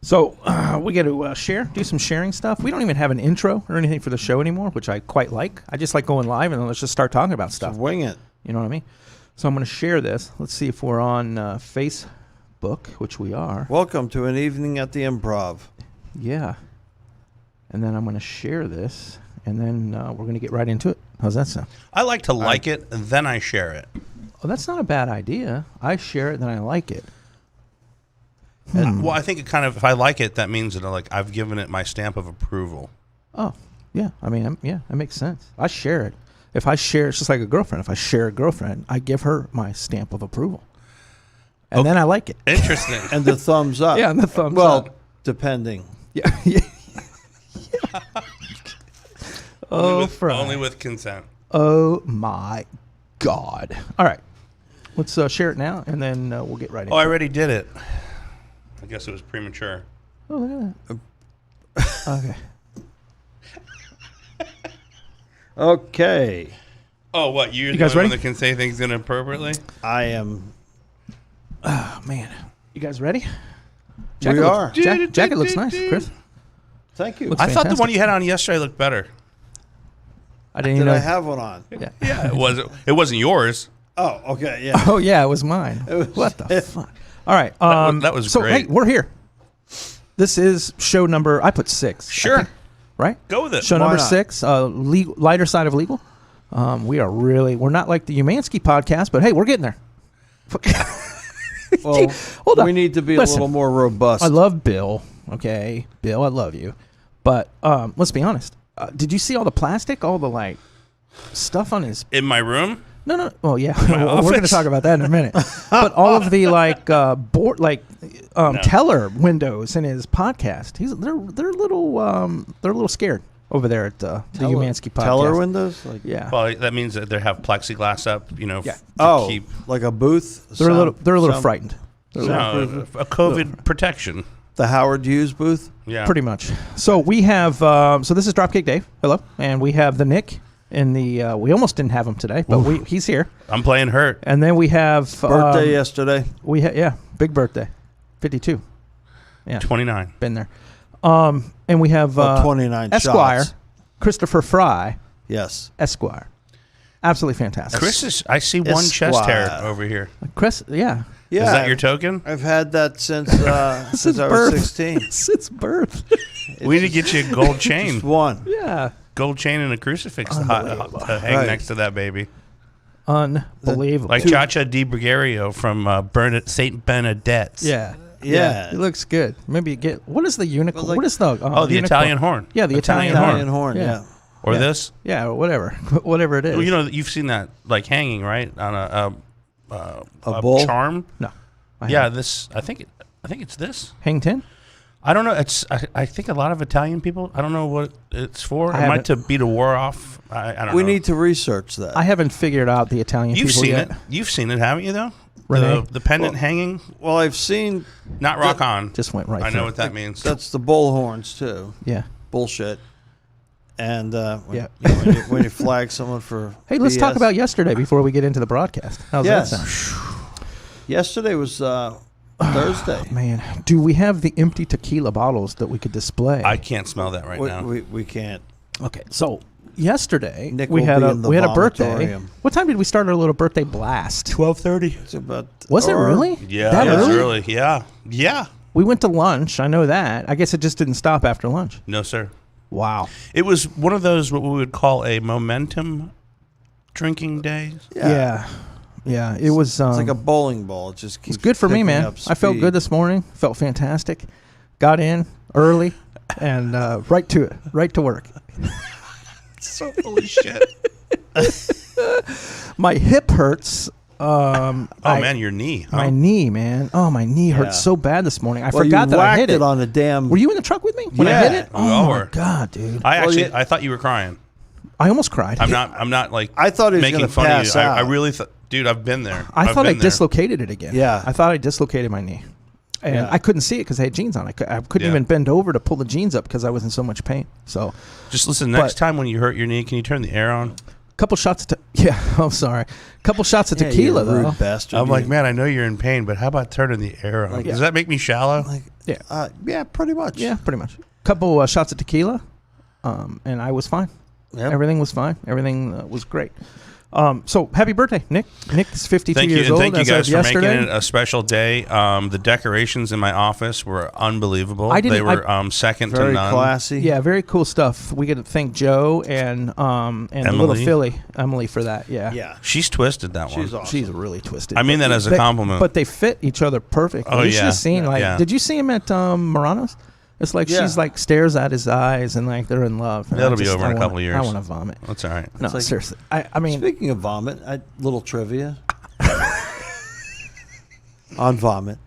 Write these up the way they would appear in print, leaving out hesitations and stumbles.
So we got to do some sharing stuff. We don't even have an intro or anything for the show anymore, which I quite like. I just like going live and then let's just start talking about stuff. Just wing it. You know what I mean? So I'm going to share this. Let's see if we're on Facebook, which we are. Welcome to an evening at the Improv. Yeah. And then I'm going to share this, and then we're going to get right into it. How's that sound? I like to like it, and then I share it. Oh, that's not a bad idea. I share it, then I like it. Well, I think it kind of, if I like it, that means that I've given it my stamp of approval. Oh, yeah. I mean, yeah, that makes sense. I share it. If I share, it's just like a girlfriend. If I share a girlfriend, I give her my stamp of approval. And then I like it. Interesting. And the thumbs up. Yeah, and the thumbs up. Well, depending. Yeah. Only with consent. Oh, my God. All right. Let's share it now, and then we'll get right into it. I already did it. I guess it was premature. Oh, look at that. Okay. Okay. Oh, what? You're You the guys only one ready? that can say things inappropriately? I am. Oh, man. You guys ready? We are. Jacket looks nice, Chris. Thank you. Looks I thought the fantastic. one you had on yesterday looked better. I didn't Did even know. I have one on? Yeah. Yeah, it wasn't yours. Oh, okay. Yeah. Oh, yeah, it was mine. What the fuck? All right. That was so, great. hey, we're here. This is show number, I put 6. I Sure. think, right? Go with it. Show Why number not? 6, lighter side of legal. We're not like the Umansky podcast, but hey, we're getting there. Well, Hold on. we need to be Listen. a little more robust. I love Bill. Okay, Bill, I love you. But let's be honest. Did you see all the plastic, all the stuff on his? In my room? No. Oh yeah, My we're going to office? talk about that in a minute. But all of the board, teller windows in his podcast. They're a little scared over there at the Umansky podcast. Teller windows? Yeah. Well, that means that they have plexiglass up, Yeah. to keep. Like a booth? They're a little frightened. No, a COVID protection. The Howard Hughes booth? Yeah. Pretty much. So we have. So this is Dropkick Dave. Hello, and we have the Nick in the. We almost didn't have him today, but he's here. I'm playing hurt. And then we have Birthday yesterday. Big birthday, 52. Yeah, 29. been there. And we have 29 Esquire, shots. Christopher Fry, Yes. Esquire. Absolutely fantastic. Chris I see one chest hair over here. Chris, yeah. Yeah. Is that your token? I've had that since I was birth. 16. Since birth. We need to get you a gold chain. Just one. Yeah. Gold chain and a crucifix to hang Right. next to that baby. Unbelievable. Like Chacha Di Gregorio from St. Benedette's. Yeah. Yeah. It looks good. Maybe what is the unicorn? What is the the unicorn? Italian horn. Yeah, the Italian Italian horn, yeah. Or Yeah. this. Yeah, or whatever. Whatever it is. Well, you've seen that hanging, right? On a bull? charm. No. Yeah, this. I think it's this. Hang 10? I don't know. I think a lot of Italian people. I don't know what it's for. It might to beat a war off. I don't know. We need to research that. I haven't figured out the Italian You've people seen yet. it. You've seen it, haven't you? Though Renee? the pendant hanging, Well, I've seen not rock on. Just went right I through. know what that means. that's the bull horns too. Yeah. Bullshit. And Yeah. when you flag someone for Hey, let's BS. talk about yesterday before we get into the broadcast. How's Yes. that sound? Yesterday was Thursday. Man, do we have the empty tequila bottles that we could display? I can't smell that right now. We can't. Okay, so yesterday Nick we will had be a in the birthday. vomitorium. What time did we start our little birthday blast? 12:30. It's about. Was it really? Yeah, That that's early? early. Yeah, yeah. We went to lunch. I know that. I guess it just didn't stop after lunch. No, sir. Wow. It was one of those what we would call a momentum drinking day. Yeah. It was. It's like a bowling ball. It just keeps. It's good for me, picking man. up I felt speed. good this morning. Felt fantastic. Got in early and right to it. Right to work. So full of shit. My hip hurts. Man, your knee. Huh? My knee, man. Oh, my knee hurt Yeah. so bad this morning. I Well, forgot you that I whacked hit it. on the damn. Were you in the truck with me when I Yeah. hit it? We Oh all my were. god, dude! I thought you were crying. I almost cried. I'm not like. I thought he was making gonna fun pass of you. I out. really thought, dude. I've been there. I I've thought I been there. dislocated it again. Yeah. I thought I dislocated my knee, and Yeah. I couldn't see it because I had jeans on. I couldn't Yeah. even bend over to pull the jeans up because I was in so much pain. So Just listen. Next But- time when you hurt your knee, can you turn the air on? Couple shots of I'm sorry. Couple shots of Yeah, tequila you rude though. bastard. I'm You- like, man, I know you're in pain, but how about turning the air on? Like- Does that make me shallow? like, Yeah. yeah, pretty much. Yeah, pretty much. Couple shots of tequila, and I was fine. Yep. Everything was fine. Everything was great. So happy birthday, Nick. Nick is 52 Thank you, years and old. thank you as guys of for yesterday. making it a special day. The decorations in my office were unbelievable. I didn't- They were second Very to none. classy. Yeah, very cool stuff. We got to thank Joe and the little Emily. Philly, Emily, for that. Yeah, Yeah. She's twisted that one. She's awesome. she's really twisted. I mean that as a compliment. But they fit each other perfectly. Oh, You should yeah. have seen Yeah. Did you see him at Morano's? It's like Yeah. she's like stares at his eyes and like they're in love. And That'll be over in a couple of years. I want to vomit. That's all right. No, like- seriously. I mean, Speaking of vomit, little trivia on vomit.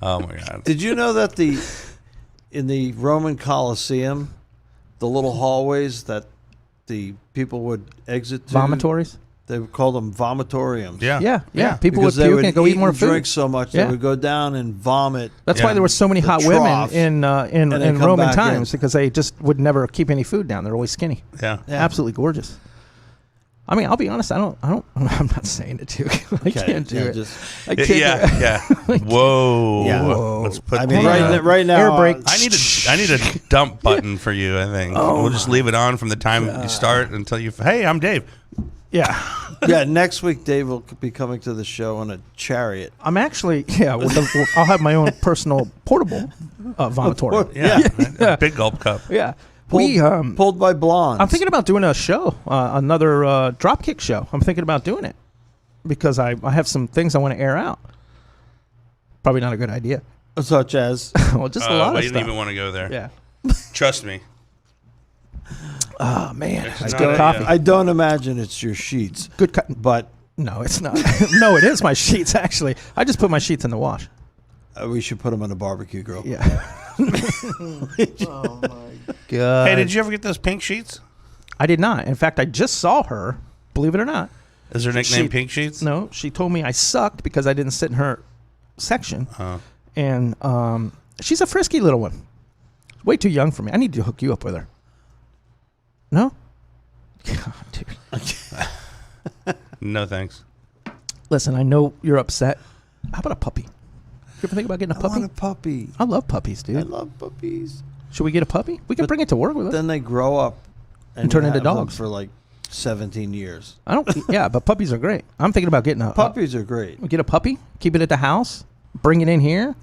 Oh my god. Did you know that in the Roman Colosseum, the little hallways that the people would exit to, vomitories. they would call them vomitoriums. Yeah. Yeah. People Because would they puke would and go eat more and food. drink so much Yeah. they would go down and vomit. That's Yeah. why there were so many The hot women trough, in then come Roman back times in. because they just would never keep any food down. They're always skinny. Yeah. Yeah. Absolutely gorgeous. I mean, I'll be honest. I don't. I'm not saying it too. I can't do it. I can't. Yeah. Whoa. Yeah. Whoa. Let's put I mean, Hang on. right now, Air brake. I need a dump button for you. I think we'll just leave it on from the time you start until you. Hey, I'm Dave. Yeah. yeah, next week Dave will be coming to the show on a chariot. I'm actually. Yeah. I'll have my own personal portable vomitorium. Yeah, big gulp cup. Yeah. Pulled by blondes. I'm thinking about doing a show, another Dropkick show. I'm thinking about doing it because I have some things I want to air out. Probably not a good idea. such as Well, just a lot I of didn't stuff. even want to go there. Yeah. Trust me. Oh man, It's that's not good a- coffee. yeah. I don't imagine it's your sheets, Good cut. but No, it's not. No, it is my sheets. Actually, I just put my sheets in the wash. we should put them on a barbecue grill. Yeah. Oh my god. Hey, did you ever get those pink sheets? I did not. In fact, I just saw her. Believe it or not. Is her nickname She- Pink Sheets? No, she told me I sucked because I didn't sit in her section. And she's a frisky little one. Way too young for me. I need to hook you up with her. No? God, dude. No thanks. Listen, I know you're upset. How about a puppy? You ever think about getting a I puppy? want a puppy. I love puppies, I dude. love puppies. Should we get a puppy? We can But bring it to work with us. Then they grow up And turn you into have them dogs. for like 17 years. I don't. Yeah, but puppies are great. I'm thinking about getting a Puppies are great. Get a puppy, keep it at the house, bring it in here,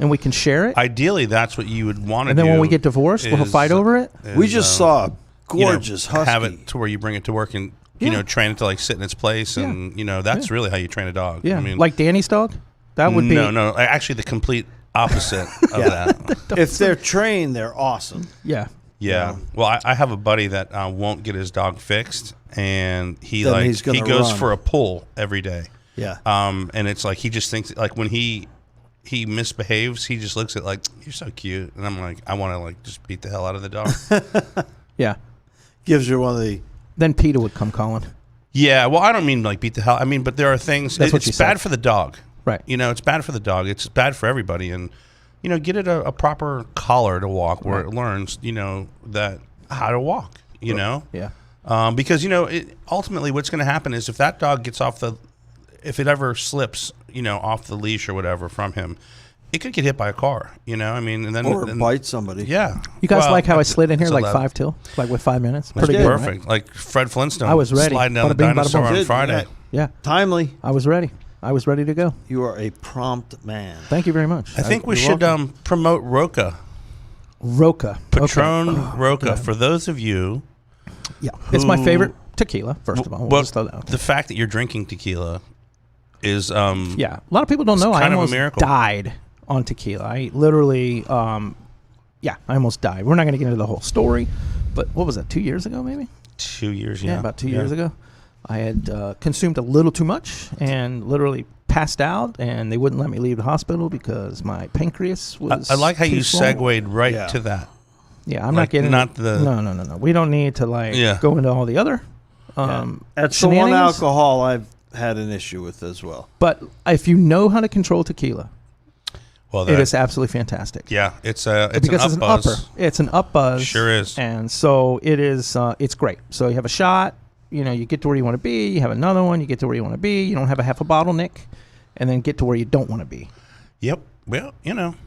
and we can share it. Ideally, that's what you would want to And do. then when we get divorced, we'll is- fight over it. We is, just um, saw a gorgeous husky. Have it to where you bring it to work and you Yeah. know train it to like sit in its place, and that's really how you train a dog. Yeah, I mean, like Danny's dog. That would be no, actually the complete opposite of that. If they're trained, they're awesome. Yeah. Yeah. Yeah. Well, I have a buddy that won't get his dog fixed, and he Then he's he gonna goes run. for a pull every day. Yeah. And it's like he just thinks like when he misbehaves, he just looks at like you're so cute, and I'm like I want to like just beat the hell out of the dog. Yeah. Gives you one of the. Then PETA would come calling. Yeah. Well, I don't mean like beat the hell. I mean, but there are things. That's what you It's bad said. for the dog. Right. You know, it's bad for the dog. It's bad for everybody, and get it a proper collar to walk where it learns. That how to walk. Yeah. Because ultimately what's going to happen is if that dog gets if it ever slips, off the leash or whatever from him, it could get hit by a car. I mean, and then Or bite somebody. Yeah. You guys Well, like how I slid in here it's like 11. 5 till, like with 5 minutes. That's Pretty good, right? perfect. Like Fred Flintstone. I was ready. Sliding down Bada the bing, bada dinosaur boom. on Did, Friday. Yeah. Timely. I was ready. I was ready to go. You are a prompt man. Thank you very much. I think we You're should welcome. promote Roca. Roca. Patron Okay. Roca. For those of you, Yeah. It's my who- favorite tequila, first of all. We'll well, just throw that out. the fact that you're drinking tequila is Yeah. A lot of people don't know I kind of a almost miracle. died on tequila. I literally, I almost died. We're not going to get into the whole story, but what was that, 2 years ago maybe? 2 years. Yeah, about 2 years ago. I had consumed a little too much and literally passed out, and they wouldn't let me leave the hospital because my pancreas was I like how too you swollen. segued right Yeah. to that. Yeah, I'm like, not getting not the- No. We don't need to Yeah. go into all the other That's the one shenanigans. alcohol I've had an issue with as well. But if you know how to control tequila, Well, It is absolutely fantastic. Yeah, it's Because an it's up an buzz. upper. It's an up buzz. Sure is. And so it is. It's great. So you have a shot. You get to where you want to be. You have another one. You get to where you want to be. You don't have a half a bottleneck, and then get to where you don't want to be. Yep. Well,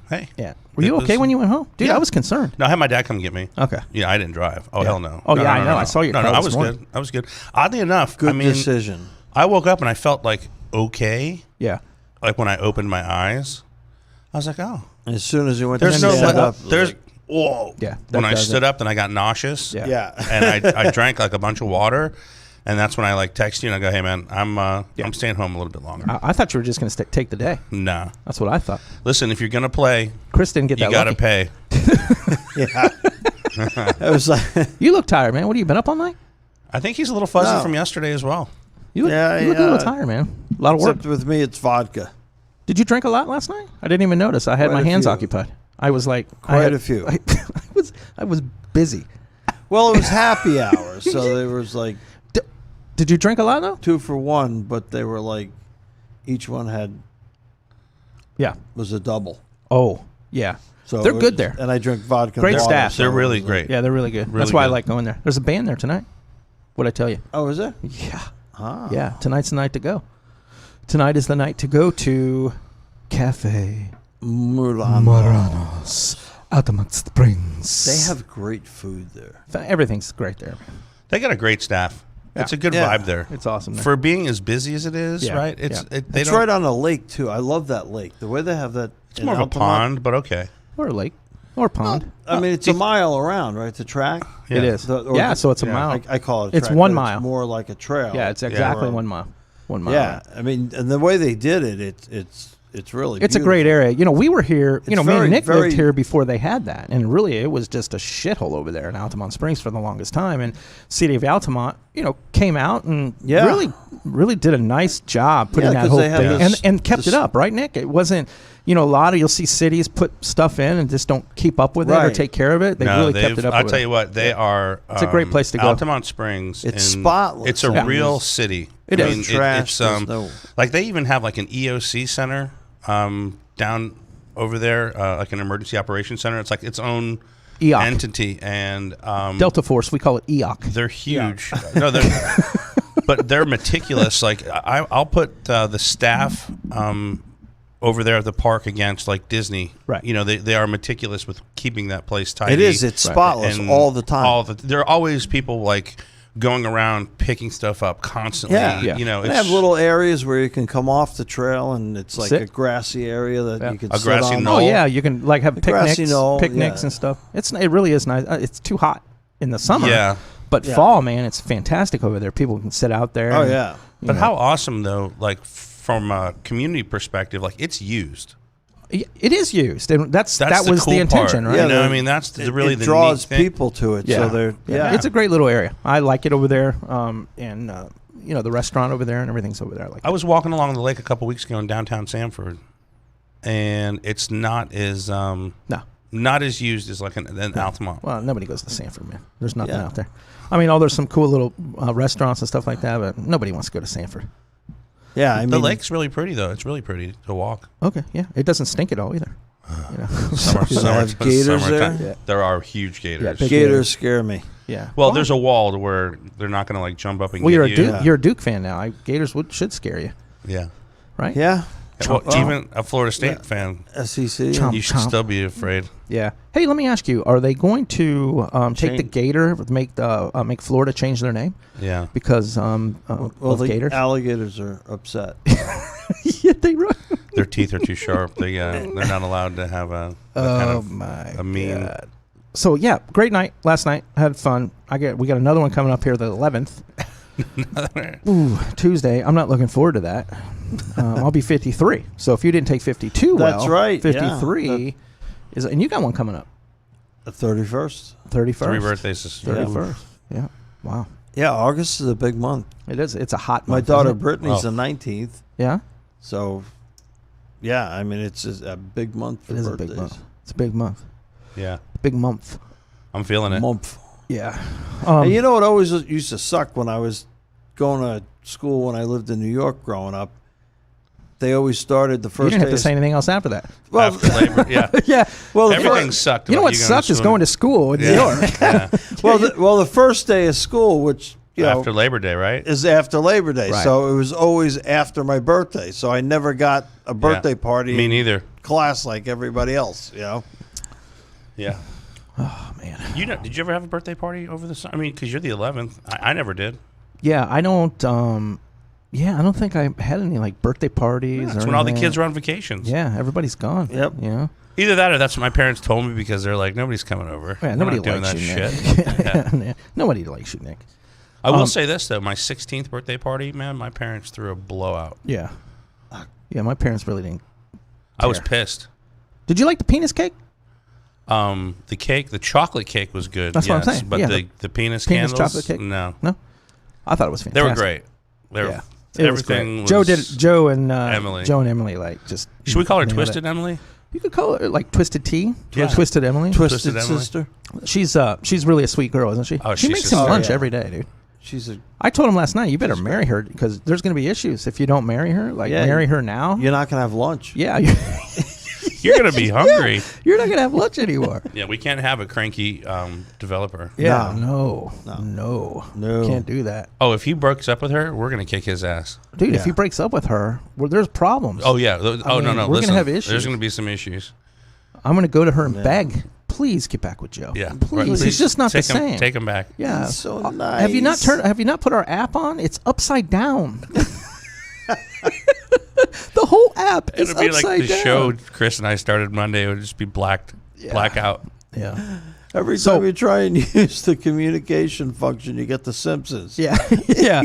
hey. Yeah. Were you okay when you went home, dude? Yeah. I was concerned. No, I had my dad come get me. Okay. Yeah, I didn't drive. Oh, Yeah. hell no. Oh, No, yeah, no, I no, know. no. I saw your No, car I this was morning. good. I was good. Oddly enough, Good I mean, decision. I woke up and I felt like okay. Yeah. Like when I opened my eyes, I was like, oh. As soon as you went There's to no stand up, there's like, whoa. Yeah, When that I does stood it. up, then I got nauseous. Yeah. yeah. And I drank like a bunch of water, and that's when I like text you and I go, hey man, I'm staying home a little bit longer. I thought you were just going to take the day. Nah. That's what I thought. Listen, if you're gonna play, Chris didn't get you that gotta lucky. pay. Yeah. It was like, You look tired, man. What have you been up all night? I think he's a little fuzzy No. from yesterday as well. You look, Yeah, you look a little yeah. tired, man. A lot of work. except with me, it's vodka. Did you drink a lot last night? I didn't even notice. I had Quite my a hands few. occupied. I was like, Quite a few. I was busy. Well, it was happy hour, so there was like Did you drink a lot though? 2 for 1, but they were like each one Yeah. was a double. Oh, yeah. So They're it good was- there. and I drink vodka. Great and water, staff. so They're it really was like- great. Yeah, they're really good. Really That's why I good. like going there. There's a band there tonight. What'd I tell you? Oh, is it? Yeah. Ah. Yeah. Tonight's the night to go. Tonight is the night to go to Cafe Murano. Altamont Springs. They have great food there. Everything's great there. They got a great staff. Yeah. It's a good Yeah. vibe there. It's awesome there. For being as busy as it is, Yeah. right? It's Yeah. they It's don't. right on a lake too. I love that lake. The way they have that. It's in more of a Altamont. pond, but okay. Or a lake. Or a pond. I mean, it's a mile around, right? The track. Yeah. It is. The- or Yeah, the- so it's a yeah. mile. I call it. A It's track, 1 but mile. It's more like a trail. Yeah, it's exactly Or- 1 mile. 1 mile. Yeah, I mean, and the way they did it, it's really. It's a beautiful. great area. We were here. It's Me very, and Nick very- lived here before they had that, and really, it was just a shithole over there in Altamont Springs for the longest time. And City of Altamont, came out and Yeah. really did a nice job putting Yeah, that 'cause whole they have thing this- and kept this- it up, right, Nick? It wasn't. A lot of you'll see cities put stuff in and just don't keep up with it or Right. take care of it. They really kept it up. I'll over tell there. you what, they are. It's a great place to go. Altamont Springs. It's and spotless. It's a Yeah. real city. It I is. mean, Trash, it's there's no- like they even have like an EOC center down over there, like an emergency operations center. It's like its own EOC. entity, and Delta Force, we call it EOC. they're huge. No, but they're meticulous. Like I'll put the staff over there at the park against like Disney. Right. They are meticulous with keeping that place tidy. It is. It's Right. spotless and all the time. there are always people like going around picking stuff up constantly. Yeah. Yeah. They have little areas where you can come off the trail, and it's like Sit. a grassy area that Yeah. you can A sit grassy on. knoll. Oh yeah, you can like have grassy picnics, knoll, yeah. and stuff. It really is nice. It's too hot in the summer. Yeah. But Yeah. fall, man, it's fantastic over there. People can sit out there. Oh and, yeah. But how awesome though, like from a community perspective, like it's used. It is used, and that That's was cool the intention, part. right? You know, the- I mean, that's really it the draws neat thing. people to it. So they're It's a great little area. I like it over there, and the restaurant over there and everything's over there. I like. I was walking along the lake a couple weeks ago in downtown Sanford, and it's not as No, not as used as like an Altamont. well, nobody goes to Sanford, man. There's nothing Yeah. out there. I mean, there's some cool little restaurants and stuff like that, but nobody wants to go to Sanford. Yeah, I mean, The lake's really pretty though. It's really pretty to walk. Okay, yeah, it doesn't stink at all either. Summer, Do they have gators summertime. there? Yeah. There are huge gators. Yeah, big gators scare me. Yeah. Well, there's a wall to where they're not going to like jump up and Well, get you're a you. Duke. Yeah. You're a Duke fan now. Gators should scare you, Yeah. right? Yeah, Well, Well, even a Florida State fan, SEC. Chomp. you should still be afraid. Yeah. Hey, let me ask you: are they going to take the Change- Gator, make Florida change their name Yeah. because Well, of the Gators? alligators are upset. Yeah, they run. Their teeth are too sharp. They're not allowed to have a kind Oh of my a mean. God. So yeah, great night last night. Had fun. We got another one coming up here the 11th. Ooh, Tuesday. I'm not looking forward to that. I'll be 53. So if you didn't take 52, That's right, yeah. 53 is, and you got one coming up. The 31st. 31st. 3 birthdays this year. 31st. Yeah. Wow. Yeah, August is a big month. It is. It's a hot My month. daughter isn't it? Brittany's Oh. the 19th. Yeah. So, yeah, I mean, it's just a big month for It is a birthdays. big month. It's a big month. Yeah. Big month. I'm feeling it. Month. Yeah. And you know what always used to suck when I was going to school when I lived in New York growing up? they always started the You first didn't have day. to say anything else after that. Well, After Labor, yeah. Yeah. well, the Everything first, sucked. You know about what sucked is going to school in New York. Yeah. the first day of school, which After Labor Day, right? is after Labor Day, Right. so it was always after my birthday. So I never got a birthday Yeah. party. Me in neither. Class like everybody else, Yeah. Oh man. Did you ever have a birthday party over the summer? I mean, because you're the 11th. I never did. Yeah, I don't. I don't think I had any like birthday parties. That's or when all the anything. kids were on vacations. Yeah, everybody's gone. Yep. You know. Either that or that's what my parents told me because they're like, nobody's coming over. Yeah, We're nobody not doing likes that you, shit. Nick. Nobody likes you, Nick. I will say this though, my 16th birthday party, man, my parents threw a blowout. Yeah. Yeah, my parents really didn't. I was Care. pissed. Did you like the penis cake? The cake, the chocolate cake was good. That's what I'm yes, saying. But Yeah, the penis penis candles, chocolate cake? no, No. I thought it was they fantastic. were great. They were, Yeah. It was everything great. was. Joe did. Joe and Emily. Joe and Emily like just. Should we call her nailed Twisted it. Emily? You could call her like Twisted Tea. Yeah. Or Twisted Emily. Twisted Emily. Sister. She's really a sweet girl, isn't she? Oh, she she's makes just- him Oh, lunch yeah. every day, dude. She's a. I told him last night, you better marry her because there's going to be issues if you don't marry her. Like Yeah, marry her now. You're not gonna have lunch. Yeah, You're gonna be hungry. you're not going to have lunch anymore. Yeah, we can't have a cranky developer. Yeah, No. no, can't do that, Oh, if he breaks up with her, we're gonna kick his ass. dude. Yeah. If he breaks up with her, well, there's problems. Oh yeah. Oh mean, no, we're gonna listen, have issues. There's gonna be some issues. I'm going to go to her and beg. Please get back with Joe. Yeah, please. He's just not the take him, same. Take him back. Yeah. He's so Have you not nice. turned? Have you not put our app on? It's upside down. The whole app is It'll be like upside the down. show Chris and I started Monday. It would just be blackout. Yeah. Every So- time you try and use the communication function, you get the Simpsons. Yeah, yeah.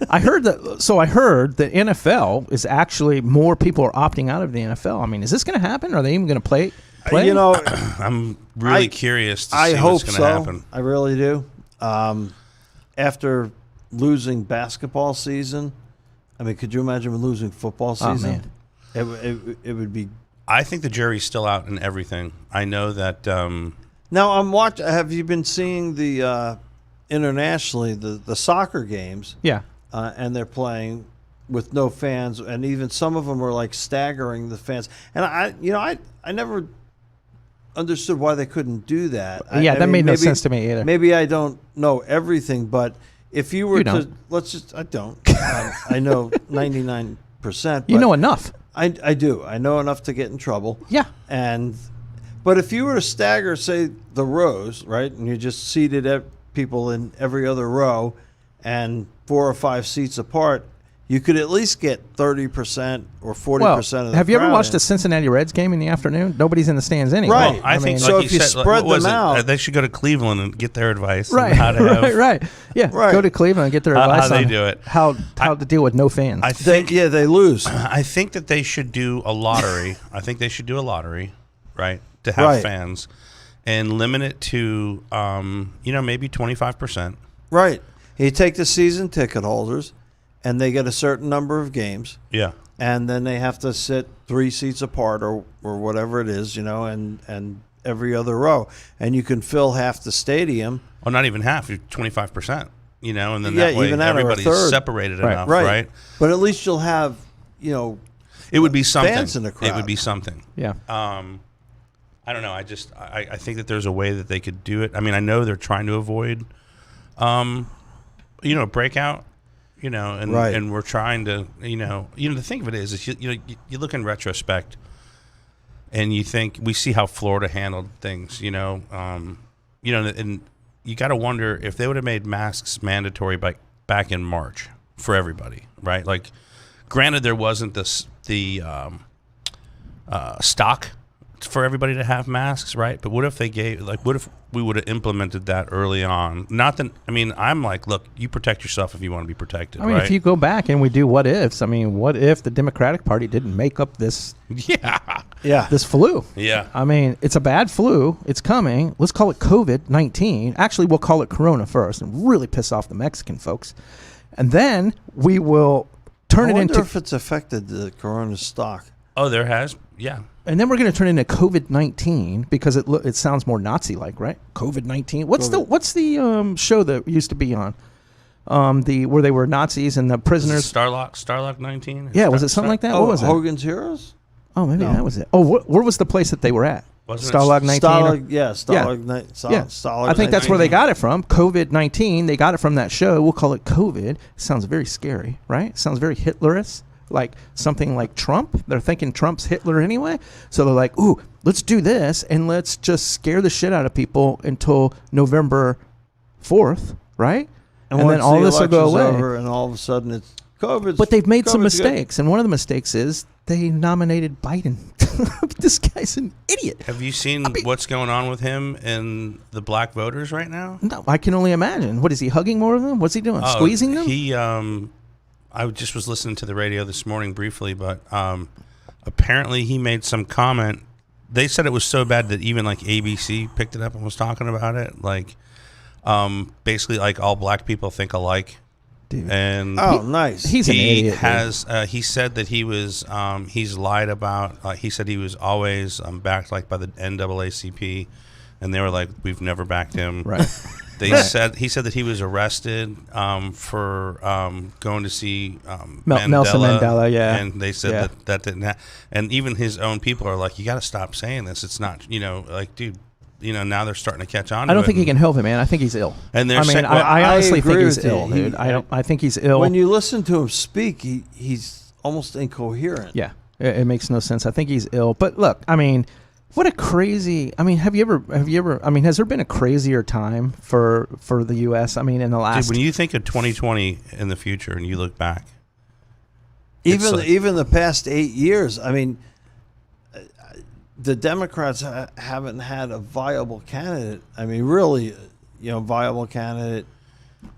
I heard that. So I heard the NFL is actually more people are opting out of the NFL. I mean, is this going to happen? Are they even going to play? You know, I'm really I- curious to I see hope what's going to so. happen. I really do. After losing basketball season, I mean, could you imagine losing football Oh, season? man. It would be. I think the jury's still out in everything. I know that. Now I'm watching. Have you been seeing the internationally the soccer games? Yeah. And they're playing with no fans, and even some of them are like staggering the fans. And I never understood why they couldn't do that. Yeah, I that mean, made no maybe- sense to me either. Maybe I don't know everything, but if you were You to don't. let's just I don't. I know 99%. You know enough. I do. I know enough to get in trouble. Yeah. But if you were to stagger, say, the rows, right, and you just seated people in every other row and 4 or 5 seats apart, you could at least get 30% or 40% Well, of the have you ever crowd watched in. a Cincinnati Reds game in the afternoon? Nobody's in the stands anyway. Right. Well, I think, so like if you said, spread what was them it? out- They should go to Cleveland and get their advice. on Right, how to have, right. Yeah, Right. go to Cleveland and get their How advice they on do it. How to deal with no fans. I think. They lose. I think that they should do a lottery. I think they should do a lottery, right, to have Right. fans, and limit it to, maybe 25%. Right. You take the season ticket holders, and they get a certain number of games, Yeah. and then they have to sit 3 seats apart or whatever it is, and every other row. And you can fill half the stadium. Well, not even half, 25%. And then Yeah, that way even that or a everybody's third. separated Right. enough, right? But at least you'll have, It would be something. Fans in the crowd. It would be something. yeah. I don't know. I think that there's a way that they could do it. I mean, I know they're trying to avoid, breakout, and Right. and we're trying to, the thing of it is you look in retrospect, and you think we see how Florida handled things, and you got to wonder if they would have made masks mandatory back in March for everybody, right? Like, granted, there wasn't the stock for everybody to have masks, right? But what if what if we would have implemented that early on? Not that, I'm like, look, you protect yourself if you want to be protected, I mean, right? if you go back and we do what ifs, what if the Democratic Party didn't make up this yeah. flu? Yeah. I mean, it's a bad flu. It's coming. Let's call it COVID-19. Actually, we'll call it Corona first and really piss off the Mexican folks. And then we will turn I it wonder into... if it's affected the Corona stock. Oh, there has? Yeah. And then we're going to turn it into COVID-19 because it sounds more Nazi-like, right? COVID-19. What's the show that used to be on? the where they were Nazis and the prisoners. Starlock 19. Yeah, was it something like that? Oh, What was it? Hogan's Heroes? Oh, maybe that was it. Oh, where was the place that they were at? Wasn't it Starlog 19. Stalag, yeah, Stalag, Yeah. Stalag I think that's where they 19. got it from. COVID-19. They got it from that show. We'll call it COVID. Sounds very scary, right? Sounds very Hitlerist, like something like Trump. They're thinking Trump's Hitler anyway. So they're like, ooh, let's do this and let's just scare the shit out of people until November 4th, right? And then once all the this will go election's away. over and all of a sudden it's COVID. But they've made some COVID's good. mistakes. And one of the mistakes is they nominated Biden. This guy's an idiot. Have you seen what's going on with him and the black voters right now? No, I can only imagine. What is he hugging more of them? What's he doing? Oh, Squeezing them? He, I just was listening to the radio this morning briefly, but apparently he made some comment. They said it was so bad that even like ABC picked it up and was talking about it. Like, basically, like all black people think alike. Dude. And Oh, nice. He's an he idiot. dude. has. He said that he was. He's lied about. He said he was always backed like by the NAACP, and they were like, "We've never backed him." Right. They said he said that he was arrested for going to see Nelson Mandela, yeah. and they said Yeah. that didn't happen. And even his own people are like, "You got to stop saying this. It's not, like, dude." Now they're starting to catch on. I don't to think it. he can help it, man. I think he's ill. And they're I mean, saying- I honestly think agree he's with you. ill, dude. He- I think he's ill. When you listen to him speak, he's almost incoherent. Yeah, it makes no sense. I think he's ill. But look, I mean, what a crazy. I mean, have you ever? I mean, has there been a crazier time for the U.S.? I mean, in the last. Dude, when you think of 2020 in the future and you look back, It's like- Even the past 8 years, I mean, the Democrats haven't had a viable candidate. I mean, really, viable candidate.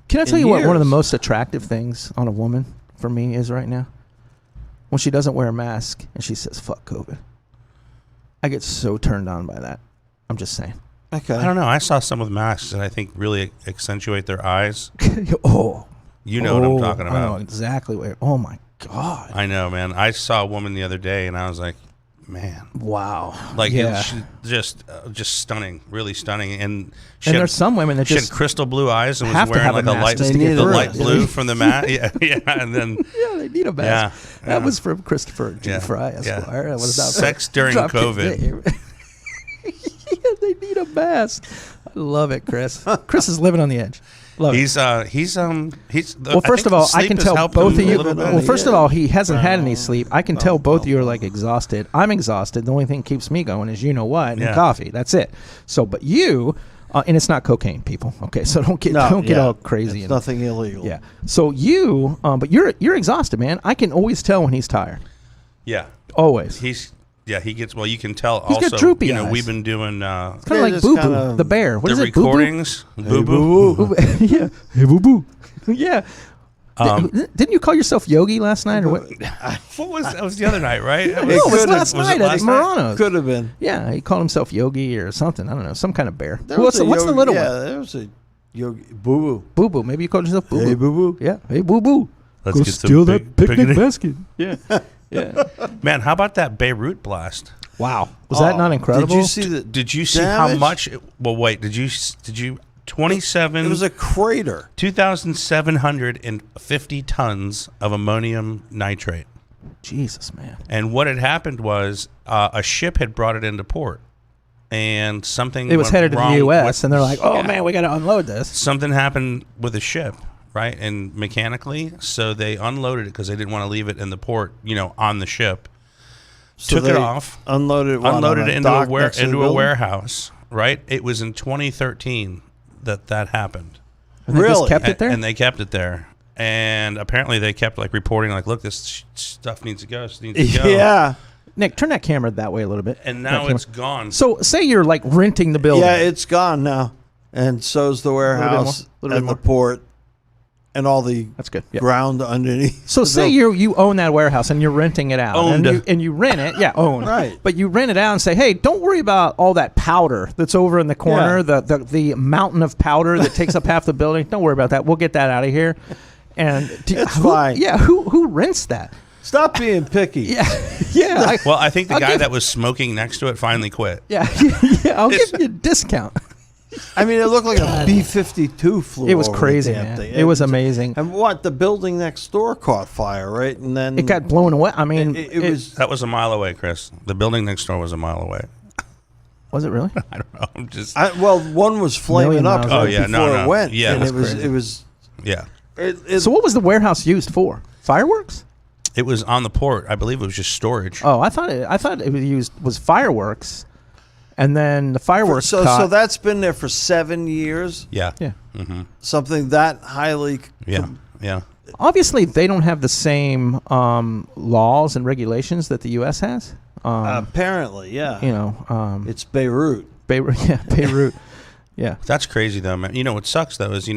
Can I tell in you what one of the years. most attractive things on a woman for me is right now? When she doesn't wear a mask and she says "fuck COVID." I get so turned on by that. I'm just saying. Okay. I don't know. I saw some with masks that I think really accentuate their eyes. Oh, You know what I'm talking I know about. exactly where. Oh my god! I know, man. I saw a woman the other day, and I was like, man, Wow. like yeah. she just stunning, really stunning. And she And had, there's some women that she had just crystal blue eyes and was have to wearing have a like a mask light, just to get the through light it. blue from the mat. Yeah, and then yeah, they need a mask. Yeah, That yeah. was from Christopher G. Yeah, Fry, yeah. Esquire. That was not Sex during Dropkick COVID. Dave. Yeah, they need a mask. I love it, Chris. Chris is living on the edge. Love it. Well, First of all, I can tell both of you. Well, first of all, he hasn't had any Well, sleep. I can tell both of you are like exhausted. I'm exhausted. The only thing that keeps me going is you know what and Yeah. coffee. That's it. So, but you, and it's not cocaine, people. Okay, so don't get all crazy. It's and- nothing illegal. Yeah. So you, but you're exhausted, man. I can always tell when he's tired. Yeah, Always. he gets. Well, you can tell. He's got also, droopy eyes. we've been doing Kind of Yeah, like just Boo Boo, kinda- the bear. What the is it? Boo Boo? recordings. Hey, Boo Boo. boo-boo. Boo Boo. Yeah. Hey, Boo Boo. Yeah. Um, Didn't you call yourself Yogi last night or what? What was that? Was the other night, right? No, it was could've- last was it night at last night? Murano's. Could have been. Yeah, he called himself Yogi or something. I don't know, some kind of bear. There What's was the a little yeah, one? there was a yogi boo Boo Boo. Maybe you called yourself Boo boo. Hey, Boo. boo boo. Yeah. Hey, Boo Boo. Let's Go get some steal that big- picnic picnic. basket. Yeah. Yeah. Man, how about that Beirut blast? Wow. Was that Oh, not incredible? Did you see the? Did you see how damage? much? Well, wait. Did you? 27. It was a crater. 2,750 tons of ammonium nitrate. Jesus, man. And what had happened was a ship had brought it into port, and something It was went headed to wrong the U.S. with- and they're like, "Oh Yeah. man, we got to unload this." Something happened with the ship, right? And mechanically, so they unloaded it because they didn't want to leave it in the port, on the ship. So Took it they off, Unloaded it. unloaded it into dock next to the building? warehouse, right? It was in 2013 that happened. And they just Really? kept it there. And they kept it there. And apparently they kept reporting look, this stuff needs to go. This needs to go. Yeah. Nick, turn that camera that way a little bit. And That now camera. it's gone. So, say you're like renting the building. Yeah, it's gone now, and so's the warehouse little bit and more. the port, and all the That's good. Yeah. ground underneath. So the say building. you own that warehouse and you're renting it out, Owned. and you rent it, yeah, own, Right. But you rent it out and say, hey, don't worry about all that powder that's over in the corner, Yeah. the mountain of powder that takes up half the building. Don't worry about that. We'll get that out of here. And It's fine. Yeah, who rents that? Stop being picky. Yeah, yeah, Well, I think the I'll guy give- that was smoking next to it finally quit. yeah, yeah. I'll give you a discount. I mean, it looked like a B-52 flew. It was over crazy, the damn man. thing. It was amazing. And what? The building next door caught fire, right? And then It got blown away. I mean, It was. That was a mile away, Chris. The building next door was a mile away. Was it really? I don't know. I'm just. Well, one was flaming Million up miles right away. Oh, yeah, before no. it went. Yeah, and that's it was. crazy. It was. yeah. So what was the warehouse used for? Fireworks? It was on the port. I believe it was just storage. Oh, I thought it was fireworks, and then the fireworks. So caught- that's been there for 7 years. Yeah. yeah. Something that highly. Yeah. Yeah. Obviously, they don't have the same laws and regulations that the U.S. has. Apparently, yeah. You know, It's Beirut. Beirut. Yeah, Beirut. Yeah. That's crazy, though, man. You know what sucks, though, is,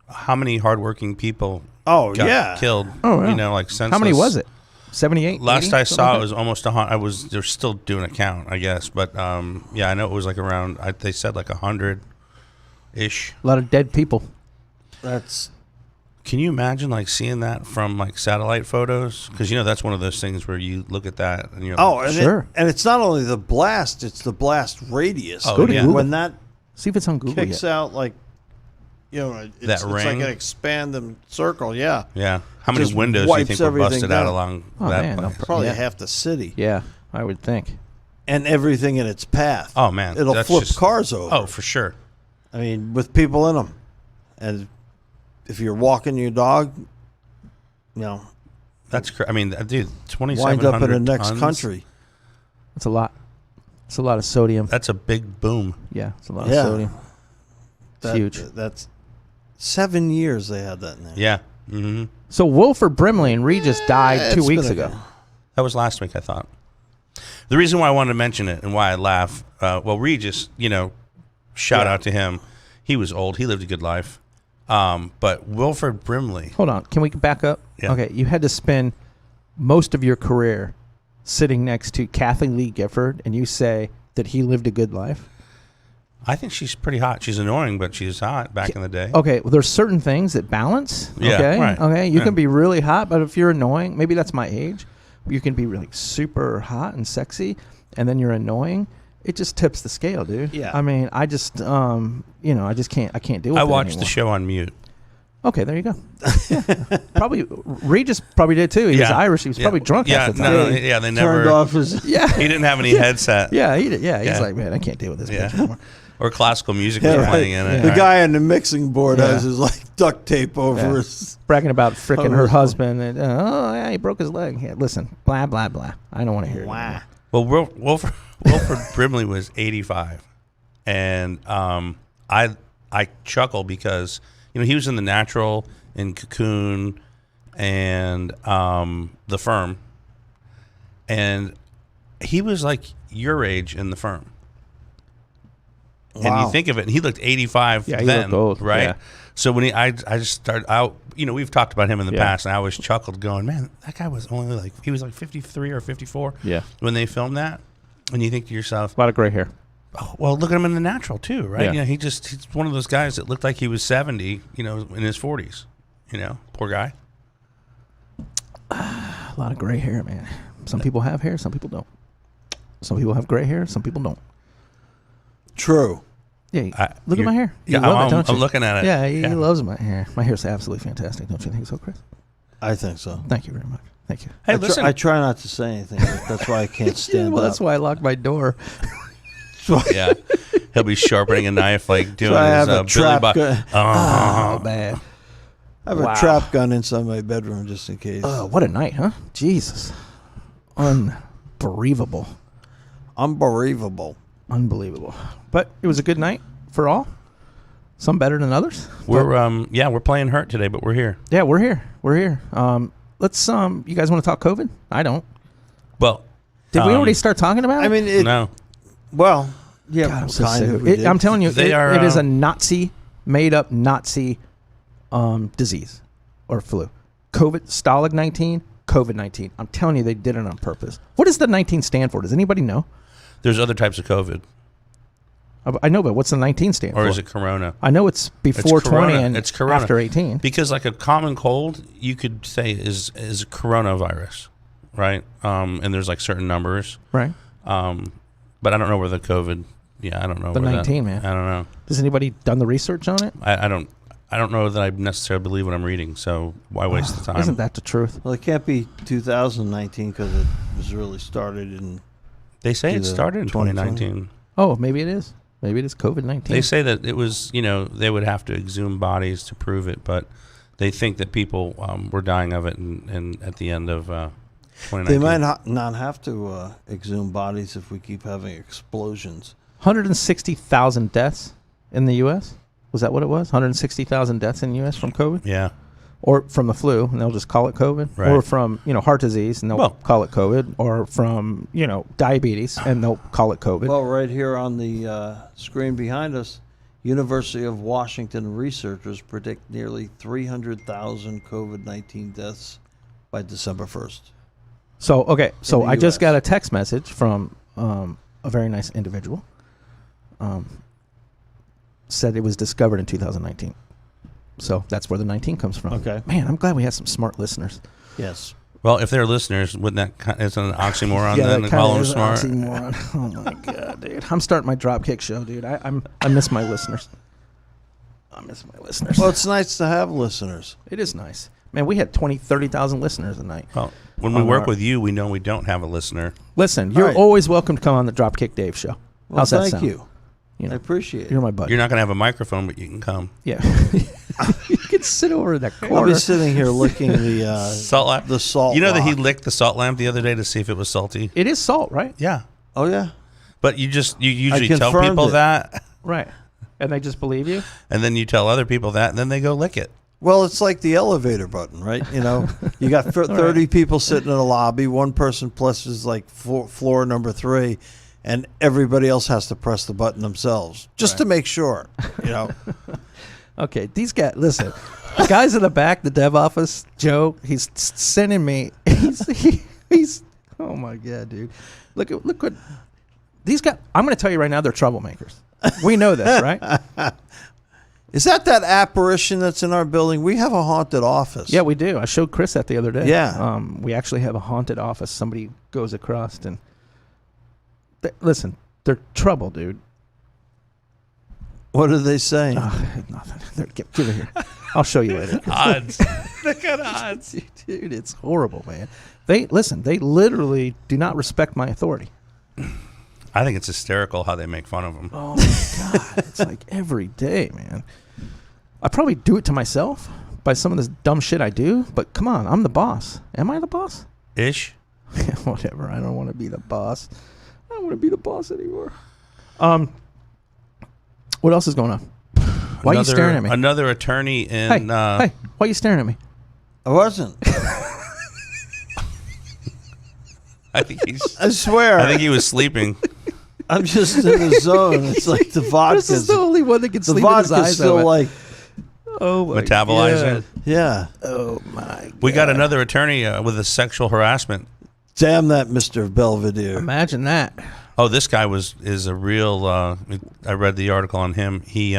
how many hardworking people Oh got yeah. killed. Oh, yeah. Like senseless. How many was it? 78. Last 80? I Something saw, like it was almost 100. They're still doing a count, I guess. But, yeah, I know it was like around, they said like 100-ish. that. A lot of dead people. That's. Can you imagine, like, seeing that from, like, satellite photos? Because, that's one of those things where you look at that and you're like, Oh, and Sure. it's not only the blast; it's the blast radius. Oh, Go to yeah. Google. When that See if it's on Google kicks yet. out, like, it's ring? like an expanding circle. Yeah, yeah. How many Just windows do you wipes think were everything busted out down. along Oh, that man, no place? pro- probably Yeah. half the city, Yeah, I would think. and everything in its path. Oh, man. It'll that's flip just- cars over. Oh, for sure. I mean, with people in them, and if you're walking your dog, That's I mean, dude, 2,700 wind up in the next tons? country. It's a lot. It's a lot of sodium. That's a big boom. Yeah, it's a lot Yeah. of sodium. It's That- huge. That's 7 years they had that in there. Yeah. Mm-hmm. So Wilford Brimley and Regis died 2 It's weeks been a- ago. That was last week, I thought. The reason why I wanted to mention it and why I laugh, Regis, shout Yeah. out to him. He was old. He lived a good life. But Wilford Brimley, Hold on. Can we back up? Yeah. Okay. You had to spend most of your career sitting next to Kathy Lee Gifford, and you say that he lived a good life? I think she's pretty hot. She's annoying, but she's hot back in the day. Okay. Well, there's certain things that balance. Yeah, Okay. right. Okay. You Yeah. can be really hot, but if you're annoying, maybe that's my age. You can be really super hot and sexy, and then you're annoying. It just tips the scale, dude. Yeah. I mean, I just, I just can't. I can't deal with I it watched anymore. the show on mute. Okay, there you go. Yeah. Probably Regis probably did too. He was Irish. He was probably drunk Yeah, half the time. no, yeah, they never. Turned off his. Yeah. He didn't have any headset. Yeah, he did. Yeah, he's Yeah. like, man, I can't deal with this Yeah. bitch anymore. Or classical music Yeah, was right. playing in it. Yeah. The right? guy on the mixing board Yeah. has his like duct tape over Yeah. his. Bragging about fricking Oh, her really? husband. And, oh, yeah, he broke his leg. Yeah, listen, blah, blah, blah. I don't want to hear it. Wow. Well, Wilford Brimley was 85, and I chuckle because he was in The Natural, in Cocoon, and The Firm, and he was like your age in The Firm. And Wow. you think of it, and he looked 85 Yeah, he then, looked old, right? yeah. So when I just started out, we've talked about him in the Yeah. past, and I always chuckled, going, "Man, that guy was only he was like 53 or 54." Yeah. When they filmed that, and you think to yourself, A lot of gray hair. oh, well, look at him in The Natural too, right? Yeah. He's one of those guys that looked like he was 70, in his 40s. Poor guy. A lot of gray hair, man. Some people have hair, some people don't. Some people have gray hair, some people don't. True. Yeah, look at my hair. You Yeah, love I'm, it, don't you? I'm looking at it. Yeah, he loves my hair. My hair's absolutely fantastic, don't you think so, Chris? I think so. Thank you very much. Thank you. Hey, I, listen. I try not to say anything. But that's why I can't stand well, up. that's why I locked my door. Yeah, he'll be sharpening a knife, like doing I his have a Billy trap Bob. gun. Oh, man. I have Wow. a trap gun inside my bedroom just in case. What a night, huh? Jesus. Unbelievable. Unbelievable. Unbelievable. But it was a good night for all. Some better than others. We're playing hurt today, but we're here. Yeah, we're here. We're here. Let's you guys want to talk COVID? I don't. Well, Did we already start talking about it? I mean, it, no. well, yeah, God, I'm so kind sick of. of we it. did. I'm telling you, They it are, is a Nazi, made up Nazi disease or flu. Stalag-19, COVID-19. I'm telling you, they did it on purpose. What does the 19 stand for? Does anybody know? There's other types of COVID, I know, but what's the 19 stand for? or is it Corona? I know it's before 20 Corona. and It's Corona. after 18. Because like a common cold, you could say is a coronavirus, right? And there's like certain numbers, Right. but I don't know where the COVID yeah, I don't know. The where 19, that, man. I don't know. Has anybody done the research on it? I don't know that I necessarily believe what I'm reading. So why waste the time? Isn't that the truth? Well, it can't be 2019 because it was really started in. They say it Either started in 2020. 2019. Oh, maybe it is. Maybe it is COVID-19. They say that it was, they would have to exhume bodies to prove it, but they think that people were dying of it and at the end of 2019. They might not have to exhume bodies if we keep having explosions. 160,000 deaths in the U.S. Was that what it was? 160,000 deaths in the U.S. from COVID? Yeah. Or from the flu, and they'll just call it COVID. Right. Or from, heart disease, and they'll call it COVID. Or from, diabetes, and they'll call it COVID. Well, right here on the screen behind us, University of Washington researchers predict nearly 300,000 COVID-19 deaths by December 1st. So, okay. So the I just US. got a text message from a very nice individual. Said it was discovered in 2019. So that's where the 19 comes from. Okay. Man, I'm glad we have some smart listeners. Yes. Well, if they're listeners, wouldn't that is an oxymoron then to that call kinda them is smart? an oxymoron. Oh my god, dude! I'm starting my Dropkick show, dude. I miss my listeners. I miss my listeners. Well, it's nice to have listeners. It is nice, man. We had 30,000 listeners a night. Well, when we work with you, we know we don't have a listener. Listen, you're right. always welcome to come on the Dropkick Dave show. Well, How's that thank sound? you. You I appreciate it. you're my buddy. You're not going to have a microphone, but you can come. Yeah, you can sit over in that I'll corner. be sitting here licking the Salt lamp. the salt. You know that he rock. licked the salt lamp the other day to see if it was salty? It is salt, right? Yeah. Oh yeah. But you usually tell confirmed people it. that, Right. And they just believe you. and then you tell other people that, and then they go lick it. Well, it's like the elevator button, right? You got 30 people sitting in a lobby. One person presses like floor number 3, and everybody else has to press the button themselves just to make sure. Okay, these guys. Listen, the guys in the back, the dev office, Joe. He's sending me. He's. Oh my god, dude! Look what these guys. I'm going to tell you right now, they're troublemakers. We know this, right? Is that apparition that's in our building? We have a haunted office. Yeah, we do. I showed Chris that the other day. Yeah. We actually have a haunted office. Somebody goes across and listen, they're trouble, dude. What are they saying? Nothing. Give it here. I'll show you later. Odds. Look at odds. Dude, it's horrible, man. They literally do not respect my authority. I think it's hysterical how they make fun of them. Oh my god, it's like every day, man. I probably do it to myself by some of this dumb shit I do, but come on, I'm the boss. Am I the boss? Ish. Whatever. I don't want to be the boss. I don't want to be the boss anymore. What else is going on? Why are you staring at me? Another attorney in. Hey, why are you staring at me? I wasn't. I think he's. I swear. I think he was sleeping. I'm just in the zone. It's like the vodka. This is the only one that can The sleep with his vodka's eyes still open. like, Oh my Metabolizing. God. yeah. Oh my God. We got another attorney with a sexual harassment. Damn that Mr. Belvedere. Imagine that. Oh, this guy is a real. I read the article on him. He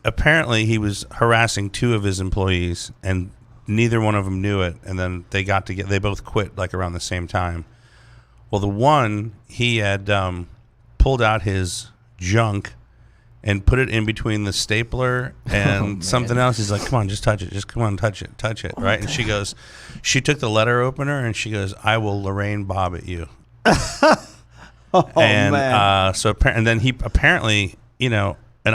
apparently he was harassing 2 of his employees, and neither one of them knew it. And then they got to they both quit like around the same time. Well, the one he had pulled out his junk and put it in between the stapler and something else. He's like, "Come on, just touch it. Just come on, touch it, right?" And she took the letter opener and she goes, "I will Lorraine Bob at you." Man. And then he apparently, and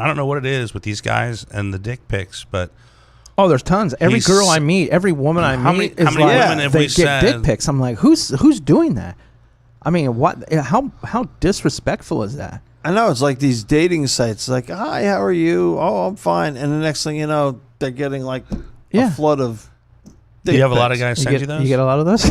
I don't know what it is with these guys and the dick pics, but Oh, there's tons. Every He's- girl I meet, every woman I How meet many is like, women have they we get said- dick pics. I'm like, who's doing that? I mean, what? How disrespectful is that? I know, it's like these dating sites. Like, hi, how are you? Oh, I'm fine. And the next thing you know, they're getting like Yeah. a flood of do you have a lot of pics. guys send you those? You get a lot of those.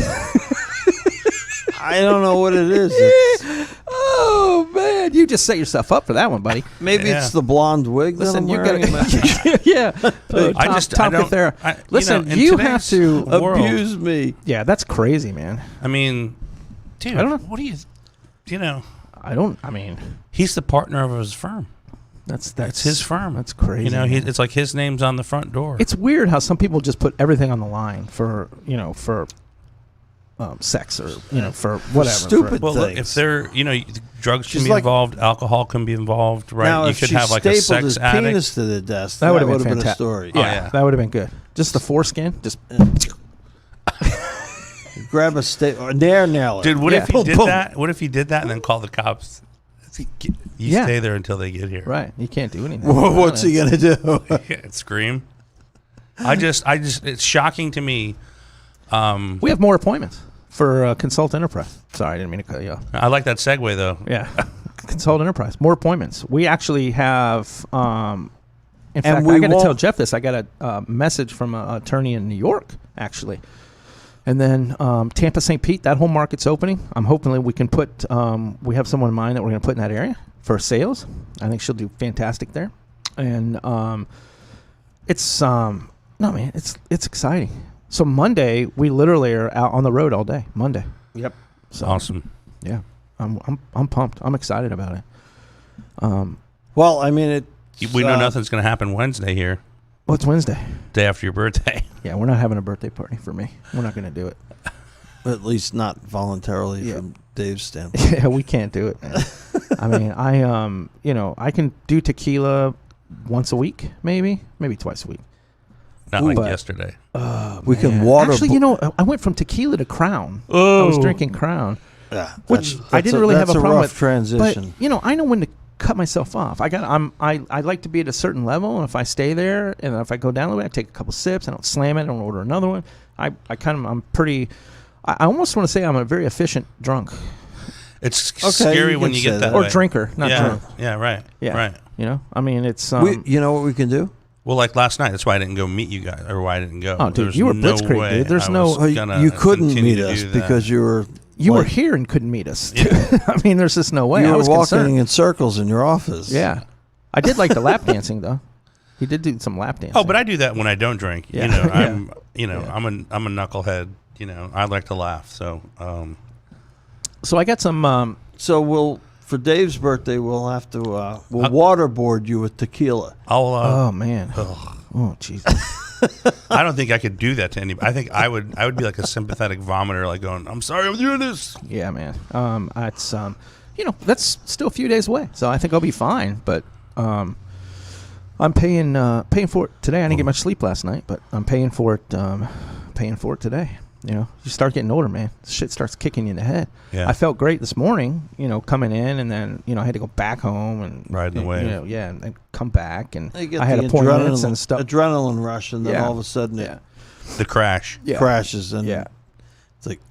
I don't know what it is. It's, Oh man, you just set yourself up for that one, buddy. maybe Yeah. it's the blonde wig that Listen, I'm you wearing. gotta, yeah. Tom don't- Cathera. I- Listen, in you have today's to. world- Abuse me. Yeah, that's crazy, man. I mean, dude, I don't know. what do you, I mean, he's the partner of his firm. that's It's his firm. That's crazy. man. It's like his name's on the front door. It's weird how some people just put everything on the line for sex or for whatever. Stupid Well, look, things. if they're drugs can She's be like- involved, alcohol can be involved, right? Now, You if could she have like a stapled his sex addict. penis to the desk, That would have been would've a fantastic. story. Yeah, yeah. that would have been good. Just the foreskin, just Grab a or nail it. Dude, what if Boom, he did boom. that? What if he did that and then call the cops? You Yeah. stay there until they get here. right. You can't do anything. What's he gonna do? Yeah, scream. I just, it's shocking to me. We have more appointments for Consult Enterprise. Sorry, I didn't mean to cut you off. I like that segue though. Yeah, Consult Enterprise. More appointments. We actually have. In fact, we I got to tell won't- Jeff this. I got a message from an attorney in New York, actually, and then Tampa, St. Pete. That whole market's opening. I'm hoping that we can put. We have someone in mind that we're going to put in that area for sales. I think she'll do fantastic there, and it's no man, it's exciting. So Monday we literally are out on the road all day. Monday. Yep. So Awesome. yeah, I'm pumped. I'm excited about it. Well, I mean it. We know nothing's going to happen Wednesday here, What's Wednesday? day after your birthday. Yeah, we're not having a birthday party for me. We're not going to do it. At least not voluntarily Yeah. from Dave's standpoint. Yeah, we can't do it, man. I mean, I can do tequila once a week, maybe twice a week. Not like But- yesterday. We can Man. water. Actually, I went from tequila to Crown. I Oh. was drinking Crown, Yeah, which that's- I didn't really have that's a problem rough with. transition. But I know when to cut myself off. I like to be at a certain level, and if I stay there, and if I go down a little bit, I take a couple sips. I don't slam it. I don't order another one. I'm pretty. I almost want to say I'm a very efficient drunk It's Okay, scary you when can you say get that. that or way. drinker, not yeah. drunk. Yeah, right. Yeah, Right. I mean, it's. You know what we can do? Well, like last night, that's why I didn't go meet you guys, or why I didn't go. Oh, dude, There's you were no blitzkrieg, way dude. There's I no- was Well, gonna you couldn't continue meet to us do that. because you were. You were like, here and couldn't meet us. Yeah. I mean, there's just no way. You I were was walking concerned. in circles in your office. Yeah, I did like the lap dancing though. He did do some lap dancing. Oh, but I do that when I don't drink. Yeah. I'm Yeah. I'm a knucklehead. I like to laugh. So So I got some. So for Dave's birthday, we'll have to we'll waterboard you with tequila. I'll. Oh man. Oh Jesus. I don't think I could do that to anybody. I think I would be like a sympathetic vomiter, like going, "I'm sorry, I'm doing this." Yeah, man. It's that's still a few days away, so I think I'll be fine. But I'm paying for it today. I didn't get much sleep last night, but I'm paying for it. Paying for it today. You start getting older, man. Shit starts kicking you in the head. Yeah. I felt great this morning, coming in, and then I had to go back home and Riding the wave. yeah, and then come back, and You get I had the appointments and stuff. adrenaline rush, and then Yeah. all of a sudden Yeah, The crash. yeah, crashes, and yeah, it's like,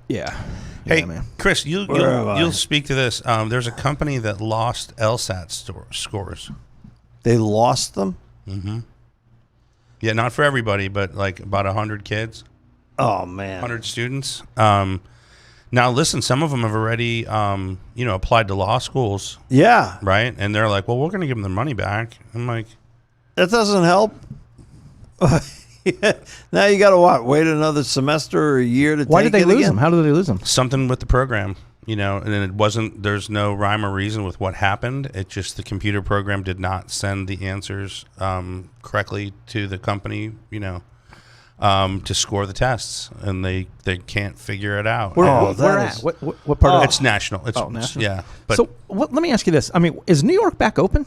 yeah. Hey, Yeah, man. Chris, Where am I? you'll speak to this. There's a company that lost LSAT scores. they lost them. Yeah, not for everybody, but like about 100 kids. Oh man, 100 students. Now, listen, some of them have already, applied to law schools, yeah, right? And they're like, well, we're going to give them their money back. I'm like, that doesn't help. Now you got to wait another semester or a year to. Why take did they it lose again? them? How did they lose them? something with the program, and it wasn't, there's no rhyme or reason with what happened. It just, the computer program did not send the answers correctly to the company, to score the tests, and they can't figure it out. Where, And that where is- at? What part of it's national. It's national. Yeah, but So let me ask you this. I mean, is New York back open?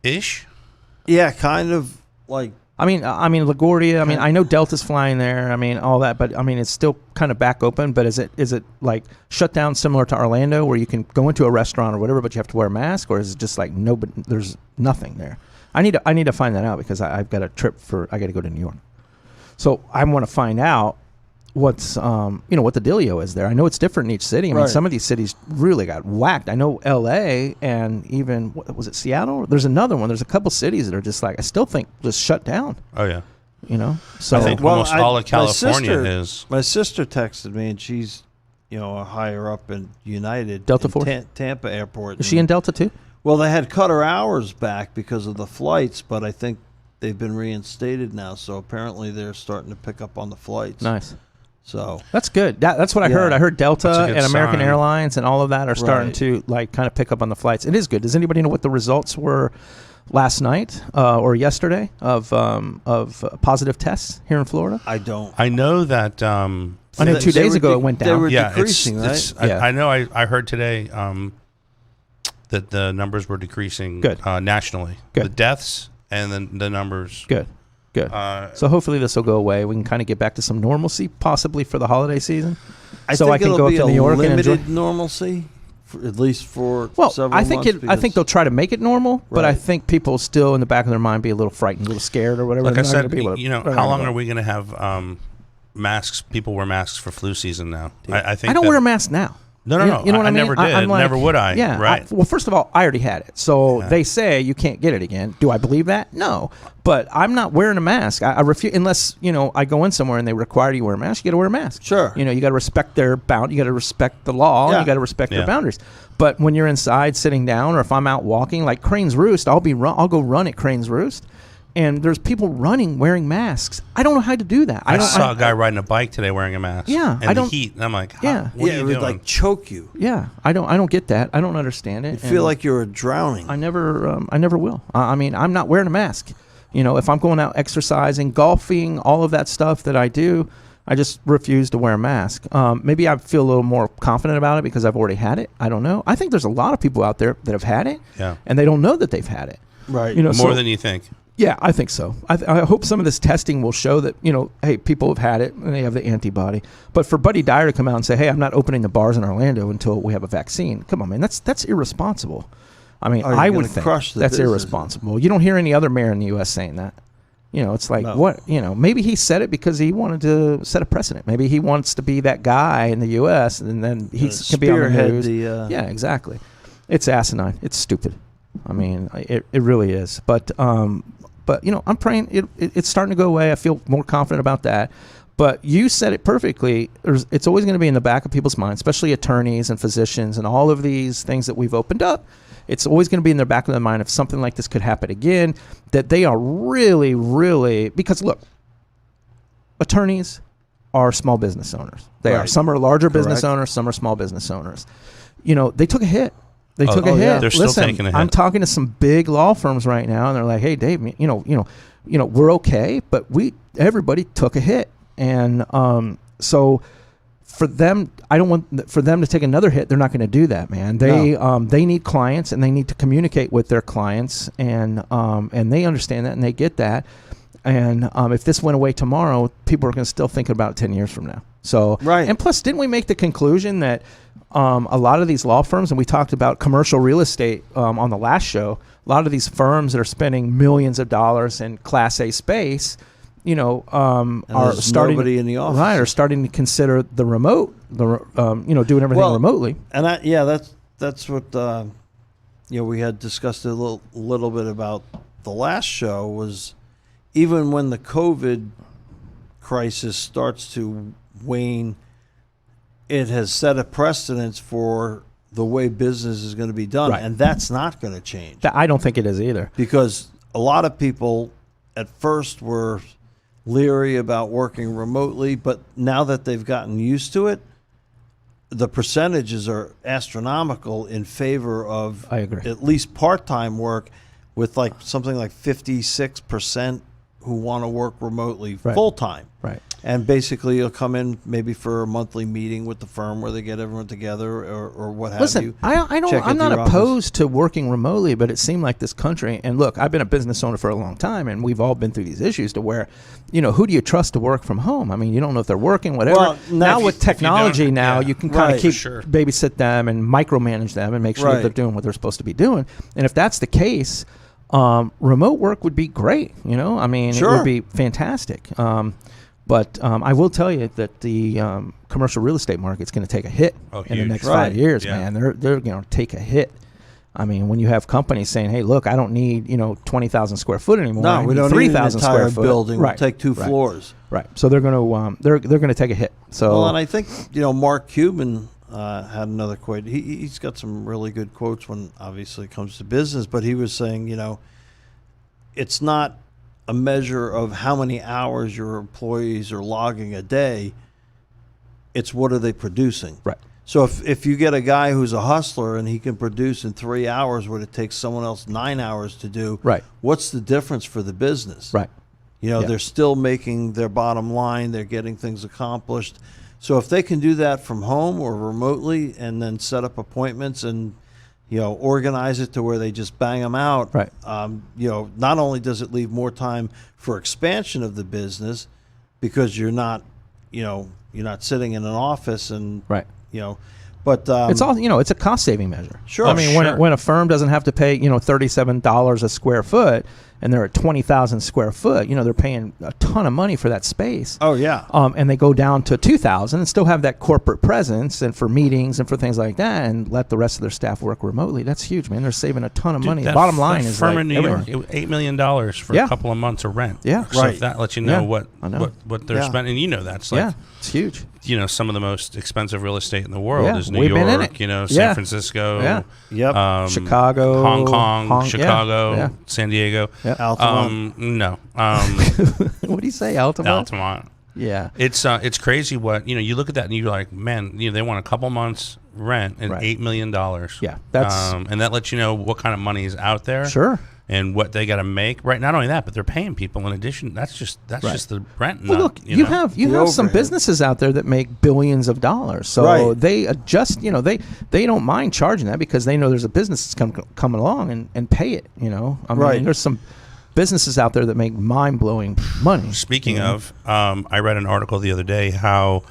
ish. Yeah, kind of like. I mean, LaGuardia. I mean, I know Delta's flying there. I mean, all that, but I mean, it's still kind of back open. But is it like shut down similar to Orlando, where you can go into a restaurant or whatever, but you have to wear a mask, or is it just like nobody? There's nothing there. I need to find that out because I've got a trip I got to go to New York, so I want to find out what's what the dealio is there. I know it's different in each city. I mean, Right. some of these cities really got whacked. I know L.A. and even what was it, Seattle? There's another one. There's a couple cities that are just like I still think just shut down. Oh yeah. So I think Well, almost all of California my sister, is. My sister texted me, and she's, higher up in United Delta in Force? Tampa Airport. is she in Delta too? Well, they had cut her hours back because of the flights, but I think they've been reinstated now. So apparently they're starting to pick up on the flights. Nice. So That's good. That's what I Yeah. heard. I heard Delta That's a good and American sign. Airlines and all of that are starting Right. to like kind of pick up on the flights. It is good. Does anybody know what the results were last night or yesterday of positive tests here in Florida? I don't. I know that I know 2 days were ago it went They down. were Yeah, decreasing, right? Yeah. I know. I heard today that the numbers were decreasing Good. Nationally. Good. The deaths and then the numbers. Good. So hopefully this will go away. We can kind of get back to some normalcy, possibly for the holiday season. I so think I can it'll go up be to a New York and enjoy. limited normalcy, at least for Well, several I think months. I think they'll try to make it normal, but I Right. think people still in the back of their mind be a little frightened, a little scared, or whatever. Like I They're not said, gonna be able to- you know, they're not how gonna long go. are we going to have masks? People wear masks for flu season now. I think I don't that- wear a mask now. No, You know what I I mean? never did. I'm like, Never would I. Yeah. Right. Well, first of all, I already had it, so they say you can't get it again. Do I believe that? No. But I'm not wearing a mask. I refuse unless I go in somewhere and they require you to wear a mask. You got to wear a mask. Sure. You got to respect their bound. You got to respect the law. Yeah. And you got to respect Yeah. their boundaries. But when you're inside sitting down, or if I'm out walking, like Crane's Roost, I'll go run at Crane's Roost. And there's people running wearing masks. I don't know how to do that. I saw a guy riding a bike today wearing a mask. Yeah, in I the don't- heat, and I'm like, Yeah. what are it you would doing? like choke you. Yeah, I don't get that. I don't understand it. You feel And like you're drowning. I never will. I mean, I'm not wearing a mask. If I'm going out exercising, golfing, all of that stuff that I do, I just refuse to wear a mask. Maybe I feel a little more confident about it because I've already had it. I don't know. I think there's a lot of people out there that have had it, Yeah. and they don't know that they've had it. Right. More so- than you think. Yeah, I think so. I hope some of this testing will show that, hey, people have had it and they have the antibody. But for Buddy Dyer to come out and say, hey, I'm not opening the bars in Orlando until we have a vaccine. Come on, man. That's irresponsible. I mean, Oh, you're I gonna would think crush the that's business. irresponsible. You don't hear any other mayor in the U.S. saying that. It's like, No. what? Maybe he said it because he wanted to set a precedent. Maybe he wants to be that guy in the U.S. and then he can be on the Spearhead news. Yeah, exactly. It's asinine. It's stupid. I mean, it really is. But I'm praying it's starting to go away. I feel more confident about that. But you said it perfectly. It's always going to be in the back of people's minds, especially attorneys and physicians and all of these things that we've opened up. It's always going to be in their back of their mind if something like this could happen again, that they are really, really, because look, attorneys are small business owners. They are. Right. Some are larger business Correct. owners, some are small business owners. They took a hit. They took a hit. yeah. They're still Listen, taking a hit. I'm talking to some big law firms right now, and they're like, "Hey, Dave, we're okay, but everybody took a hit, and so for them, I don't want for them to take another hit. They're not going to do that, man. They need clients, and they need to communicate with their clients, and they understand that, and they get that. And if this went away tomorrow, people are going to still think about it 10 years from now. So, Right. And plus, didn't we make the conclusion that a lot of these law firms, and we talked about commercial real estate on the last show, a lot of these firms that are spending millions of dollars in Class A space, are there's starting nobody in the office. right, are starting to consider the remote, doing everything Well, remotely. And that's what we had discussed a little bit about the last show was even when the COVID crisis starts to wane, it has set a precedence for the way business is going to be done, Right. and that's not going to change I don't think it is either. because a lot of people at first were leery about working remotely, but now that they've gotten used to it, the percentages are astronomical in favor of I agree. at least part-time work, with like something like 56% who want to work remotely Right. full-time. Right. And basically you'll come in maybe for a monthly meeting with the firm where they get everyone together or what have Listen, you. I don't. check I'm into not your office. opposed to working remotely, but it seemed like this country. And look, I've been a business owner for a long time, and we've all been through these issues to where, who do you trust to work from home? I mean, you don't know if they're working, whatever. Well, now if with you technology, don't- now yeah. you can kind Right. of keep Sure. babysit them and micromanage them and make sure that Right. they're doing what they're supposed to be doing. And if that's the case, remote work would be great. I mean, it Sure. would be fantastic. But I will tell you that the commercial real estate market's going to take a hit Oh, in the huge. next Right. 5 years, Yeah. man. They're going to take a hit. I mean, when you have companies saying, "Hey, look, I don't need 20,000 square foot anymore. No, I we need don't need an 3,000 entire square foot building. Right. We'll take two right. floors. Right. So they're going to they're going to take a hit. So Well, and I think Mark Cuban had another quote. He's got some really good quotes when obviously it comes to business. But he was saying, it's not a measure of how many hours your employees are logging a day. It's what are they producing. right. So if you get a guy who's a hustler and he can produce in 3 hours what it takes someone else 9 hours to do, Right. what's the difference for the business? Right. Yeah. They're still making their bottom line. They're getting things accomplished. So if they can do that from home or remotely, and then set up appointments and organize it to where they just bang them out, Right. Not only does it leave more time for expansion of the business, because you're not sitting in an office and Right. but It's all it's a cost saving measure. Sure. I mean, Sure. when a firm doesn't have to pay $37 a square foot, and they're at 20,000 square foot, they're paying a ton of money for that space. oh yeah, And they go down to 2,000 and still have that corporate presence and for meetings and for things like that, and let the rest of their staff work remotely. That's huge, man. They're saving a ton of money. The bottom line that is firm like in New everything. York, it was $8 million for Yeah. a couple of months of rent. Yeah. So Right. if that lets you know Yeah. what I know. what they're Yeah. spending, that's Yeah, like it's huge. some of the most expensive real estate in the world Yeah, is New we've York. been in it. San Yeah. Francisco. Yeah. yep, Chicago, Hong Kong, yeah, Chicago, yeah. San Diego. Altamont. No, What do you say, Altamont? Altamont. Yeah. It's crazy what you look at that and you're like, man, they want a couple months rent and Right. $8 million. Yeah, that's- and that lets you know what kind of money is out there. Sure. And what they got to make, right? Not only that, but they're paying people in addition. That's just the rent. Well, not, look, you know. have The some overhead. businesses out there that make billions of dollars. So Right. they adjust. They don't mind charging that because they know there's a business that's coming along and pay it. I mean, Right. there's some businesses out there that make mind blowing money. Speaking of, I read an article the other day how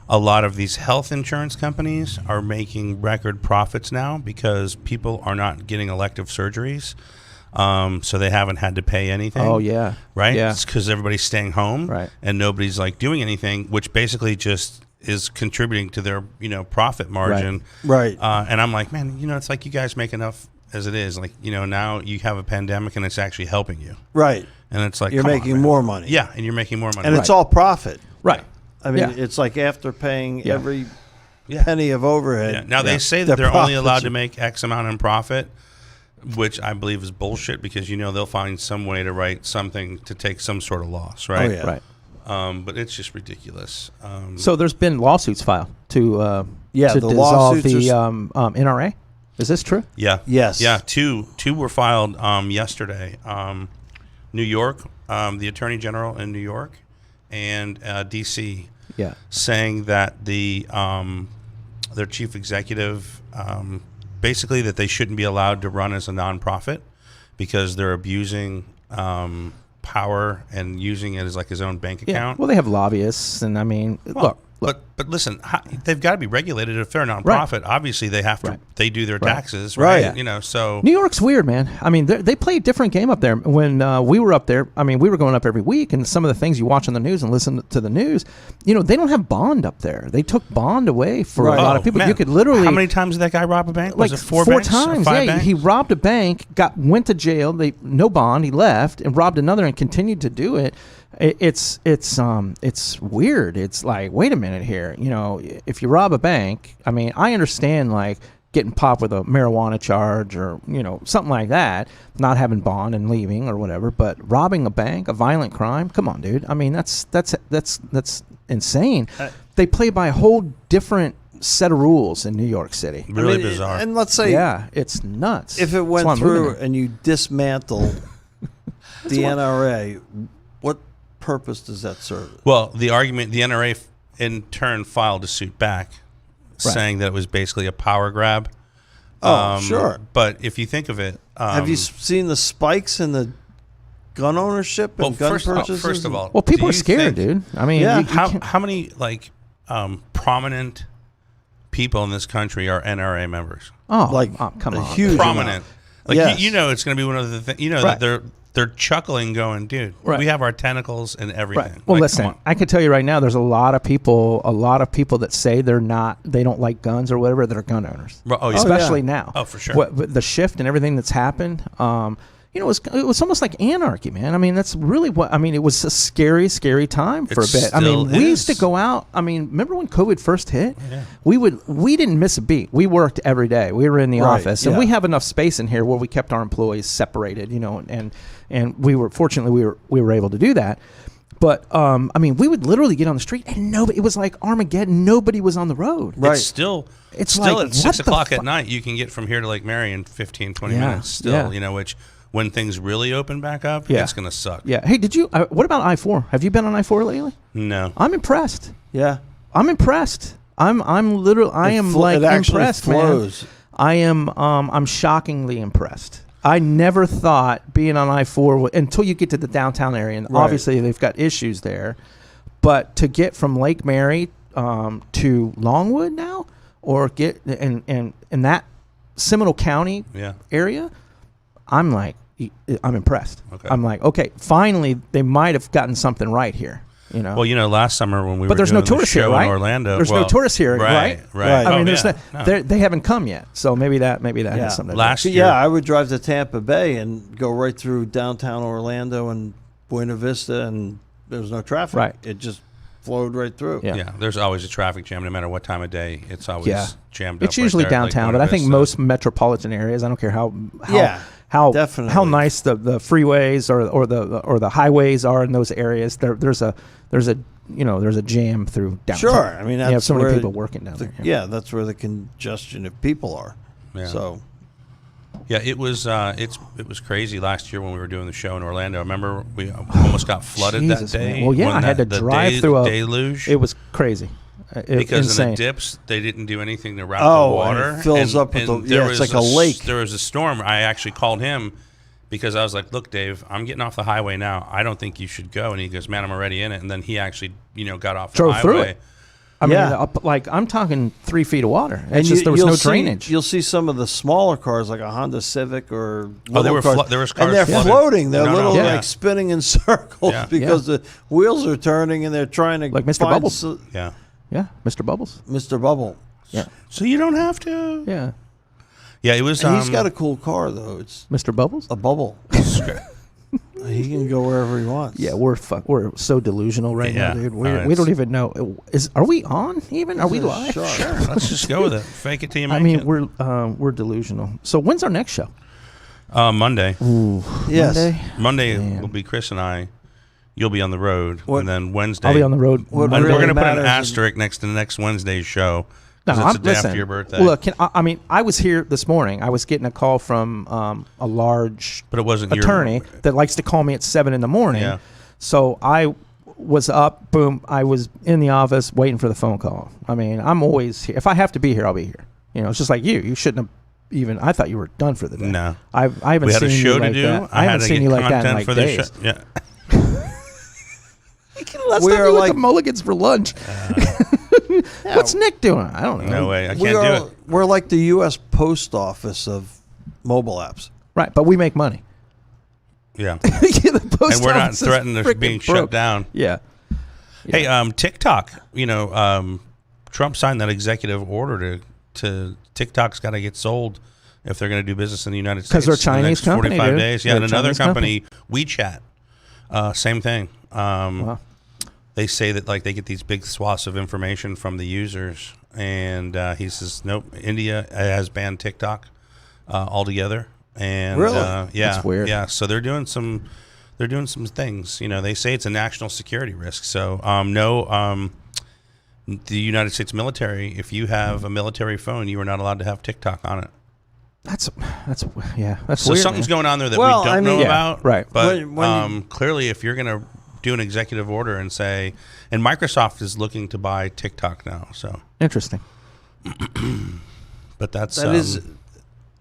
a lot of these health insurance companies are making record profits now because people are not getting elective surgeries. So they haven't had to pay anything. Oh yeah, Right? Yeah, It's because everybody's staying home. Right. And nobody's like doing anything, which basically just is contributing to their, profit margin. right. And I'm like, man, it's like you guys make enough as it is. Like, now you have a pandemic and it's actually helping you. Right. And it's like, You're come on, making man. more money. Yeah. And you're making more money. And it's all profit. right. I mean, Yeah. it's like after paying Yeah. every Yeah. penny of overhead. Yeah. Now they Yeah. say that their they're only allowed profits to are- make X amount in profit, which I believe is bullshit because they'll find some way to write something to take some sort of loss, right? Oh, yeah. Right. But it's just ridiculous. So there's been lawsuits filed to Yeah, to the dissolve lawsuits the are NRA. Is this true? Yeah. Yes. Yeah. Two were filed yesterday. New York, the Attorney General in New York, and D.C. Yeah. saying that their chief executive basically that they shouldn't be allowed to run as a nonprofit because they're abusing power and using it as like his own bank Yeah. account. Well, they have lobbyists, and I mean, Well, look. but listen, they've got to be regulated. If they're a nonprofit, obviously they have to. Right. They do their Right. taxes, Right. right? So New York's weird, man. I mean, they play a different game up there. When we were up there, I mean, we were going up every week, and some of the things you watch on the news and listen to the news, they don't have bond up there. They took bond away for Right. a lot Oh, of people. man. You could literally How many times did that guy rob a bank? Was like it four banks? Or times. five Yeah, banks? he robbed a bank, went to jail. No bond. He left and robbed another and continued to do it. It's weird. It's like, wait a minute here. If you rob a bank, I mean, I understand like getting popped with a marijuana charge or something like that, not having bond and leaving or whatever. But robbing a bank, a violent crime, come on, dude. I mean, that's insane. They play by a whole different set of rules in New York City. Really I mean, bizarre. And let's say Yeah, it's nuts. if it That's why went I'm moving through there. and you dismantle the NRA, what purpose does that serve? Well, the NRA in turn filed a suit back, saying that it was basically a power grab. Oh, sure. But if you think of it, Have you seen the spikes in the gun ownership and gun purchases? first of all, Well, people do are you scared, think- dude. I mean, Yeah. you can't- How many like prominent people in this country are NRA members? come a on. huge Prominent. amount. Like Yes. it's going to be one of the things. Right. That they're chuckling, going, "Dude, Right. we have our tentacles and everything." Right. Well, Like, listen, come on. I can tell you right now, there's a lot of people that say they don't like guns or whatever, that are gun owners. Oh, yeah. Especially now. Oh, for sure. But the shift and everything that's happened, it was almost like anarchy, man. I mean, that's really it was a scary, scary time for It a bit. I mean, still we used to is. go out. I mean, remember when COVID first hit? Yeah. We didn't miss a beat. We worked every day. We were in the Right, office, and yeah. we have enough space in here where we kept our employees separated, and we were fortunately we were able to do that. But I mean, we would literally get on the street, and it was like Armageddon. Nobody was on the road. Right. It's still It's like like, at 6 what the o'clock fu- at night. You can get from here to Lake Mary in 15, 20 Yeah, minutes. Still, yeah. which when things really open back up, Yeah. it's going to suck. Yeah. Hey, did you? What about I-4? Have you been on I-4 lately? No. I'm impressed. Yeah. I'm impressed. I'm literally. I am like it actually impressed, flows. man. I am. I'm shockingly impressed. I never thought being on I-4 until you get to the downtown area, and Right. obviously they've got issues there. But to get from Lake Mary to Longwood now, or get in that Seminole County Yeah. area, I'm like, I'm impressed. Okay. I'm like, okay, finally they might have gotten something right here. You know. Well, last summer when we were But there's no doing the tourists here, show right? in Orlando, There's no tourists here, right? Right. I Oh, mean, there's yeah. no. They haven't come yet, so maybe that Yeah. has something. to Last do. year, Yeah, I would drive to Tampa Bay and go right through downtown Orlando and Buena Vista, and there was no traffic. Right. It just flowed right through. Yeah. yeah, there's always a traffic jam, no matter what time of day. It's always Yeah. jammed up. It's usually right there at Lake downtown, Buena but I think Vista. most metropolitan areas. I don't care how Yeah, how definitely. how nice the freeways or the highways are in those areas. There's a jam through downtown. Sure. I mean, that's you have so many where people working down there. Yeah, that's where the congestion of people are. Yeah. So, Yeah, it was it was crazy last year when we were doing the show in Orlando. Remember, we almost got flooded Jesus, that day. man. Well, yeah, when I had that- to the drive through a deluge. It was crazy. Because insane. in the dips, they didn't do anything to route Oh, the and it water. fills up with the- there yeah, it's was like a lake. There was a storm. I actually called him because I was like, "Look, Dave, I'm getting off the highway now. I don't think you should go." And he goes, "Man, I'm already in it." And then he actually, got off Drove the through highway. it. I mean, Yeah. I'm talking 3 feet of water. and It's just there was you'll no see- drainage. You'll see some of the smaller cars, like a Honda Civic or Oh, they little were cars, there was and cars they're flooded. floating. They're No, no, little yeah. like spinning in circles Yeah. because the wheels are turning and they're trying to Like Mr. find Bubbles. Yeah. Yeah, Mr. Bubbles. Mr. Bubble. Yeah, So you don't have to. yeah, Yeah, it was. And he's got a cool car though. It's Mr. Bubbles. a bubble. He can go wherever he wants. Yeah, we're so delusional right Yeah. now, dude. Oh, We it's- don't even know. Are we on even? Are we live? Sure. Let's just go with it. Fake it till you make I mean, it. we're delusional. So when's our next show? Monday. Yes. Monday. Monday Man. will be Chris and I. You'll be on the road, What- and then Wednesday. I'll be on the road. What And Monday. we're really going to put an matters asterisk next to the next Wednesday's show. No, 'cause it's the day listen, after your birthday. Look, I mean, I was here this morning. I was getting a call from a large But it wasn't your attorney that likes to call me at 7 in the morning. Yeah. So I was up. Boom! I was in the office waiting for the phone call. I mean, I'm always here. If I have to be here, I'll be here. It's just like you. You shouldn't have even. I thought you were done for the day. No. I haven't We had seen a show you to like do. that. I I had haven't to seen get you like that in content like for the days. show. Yeah. Last We time are you went like- to Mulligan's for lunch. What's Nick doing? I don't know. No way. I We can't do are, it. we're like the U.S. Post Office of mobile apps. Right, but we make money. Yeah. Yeah, the post And we're not office is threatened of frickin' being broke. shut down. Yeah. Hey, TikTok. Trump signed that executive order to TikTok's got to get sold if they're going to do business in the United States. 'Cause they're a in the Chinese next company, 45 dude. days. Yeah, They're and a another Chinese company, WeChat, same thing. Wow. They say that they get these big swaths of information from the users, and he says nope. India has banned TikTok altogether, and Really? yeah, That's weird. Yeah, so they're doing some things. They say it's a national security risk. So the United States military, if you have a military phone, you are not allowed to have TikTok on it. That's So weird. something's man. going on there that Well, we don't I mean- know Yeah, about. right. But When you- clearly, if you're going to do an executive order and say, and Microsoft is looking to buy TikTok now. So, Interesting. but that's That is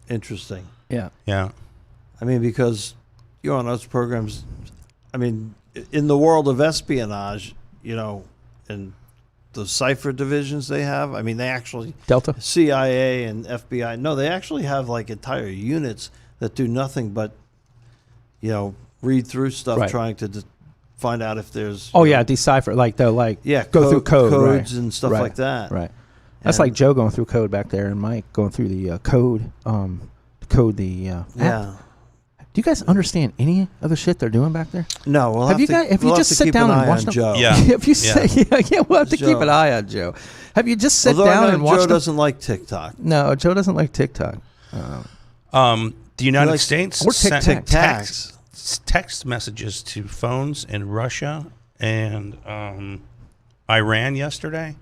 interesting. Yeah. yeah. I mean, because you're on those programs. I mean, in the world of espionage, and the cipher divisions they have. I mean, they actually Delta. CIA and FBI. No, they actually have entire units that do nothing but, read through stuff, Right. trying to find out if there's. Oh yeah, decipher. They'll go through code, codes right. and stuff Right. like that. Right. That's And- like Joe going through code back there, and Mike going through the code. Yeah. Do you guys understand any of the shit they're doing back there? No, we'll Have have you to, guys- if you we'll have just to sit keep down an and eye watch on them- Joe. Yeah. If you say, we'll have to keep Joe. an eye on Joe. Have you just sit Although down I know and watch Joe them? doesn't like TikTok. No, Joe doesn't like TikTok. The United likes- States or sent Tic Tacs. text messages to phones in Russia and Iran yesterday,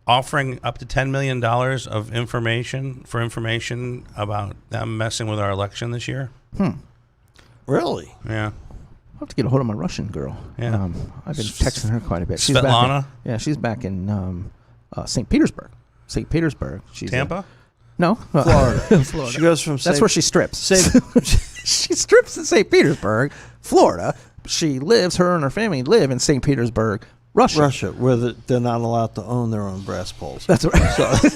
offering up to $10 million of information about them messing with our election this year. Really? Yeah. I'll have to get a hold of my Russian girl. Yeah. I've been texting her quite a bit. Svetlana? She's back in St. Petersburg. St. Petersburg. She's Tampa? No, Florida. Florida. She goes from That's where she strips. St. She strips in St. Petersburg, Florida. Her and her family live in St. Petersburg, Russia. where they're not allowed to own their own brass poles. That's right. So,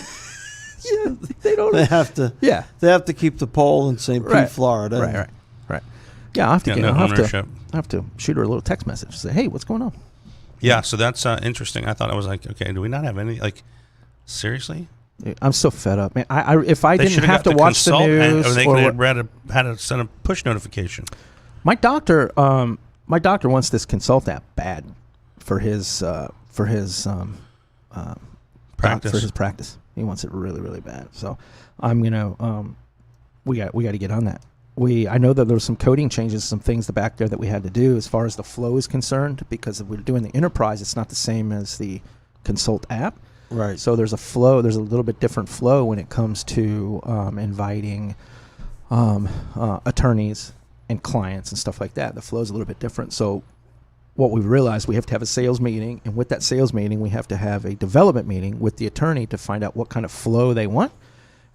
yeah, they don't. They have to. Yeah. They have to keep the pole in St. Pete, Florida. Right. Yeah, I have to Yeah, no ownership. I have to shoot her a little text message. Say, hey, what's going on? Yeah, so that's interesting. I thought I was like, okay, do we not have any, like, seriously? I'm so fed up, man. If I They didn't should've have to got watch the consult news, or they or could have had to send a push notification. my doctor wants this Consult app bad for his Practice. for his practice. He wants it really, really bad. So I'm gonna we got to get on that. I know that there were some coding changes, some things back there that we had to do as far as the flow is concerned, because if we're doing the Enterprise, it's not the same as the Consult app. Right. So there's a little bit different flow when it comes to inviting attorneys and clients and stuff like that. The flow is a little bit different. So what we realized, we have to have a sales meeting, and with that sales meeting, we have to have a development meeting with the attorney to find out what kind of flow they want.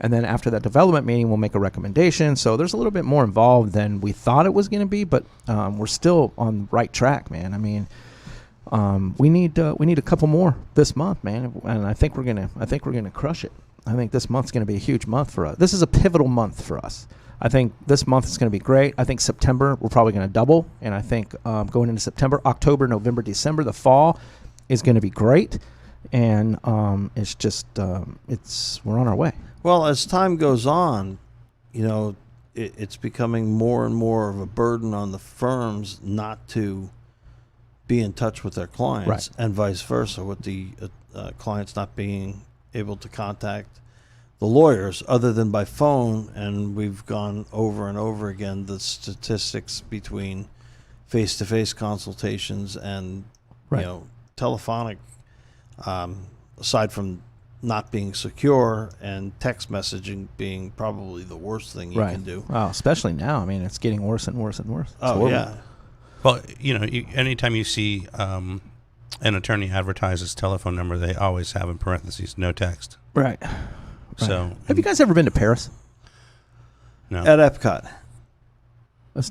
And then after that development meeting, we'll make a recommendation. So there's a little bit more involved than we thought it was going to be, but we're still on the right track, man. I mean, we need a couple more this month, man, and I think we're gonna crush it. I think this month's gonna be a huge month for us. This is a pivotal month for us. I think this month is gonna be great. I think September we're probably gonna double, and I think going into September, October, November, December, the fall is gonna be great, and it's just we're on our way. Well, as time goes on, it's becoming more and more of a burden on the firms not to be in touch with their clients, Right. and vice versa, with the clients not being able to contact the lawyers other than by phone. And we've gone over and over again the statistics between face-to-face consultations and Right. telephonic, aside from not being secure, and text messaging being probably the worst thing you can do. Oh, especially now. I mean, it's getting worse and worse and worse. It's Oh, horrible. yeah. Well, anytime you see an attorney advertise his telephone number, they always have in parentheses, no text. Right. So, Have you guys ever been to Paris? no. At Epcot.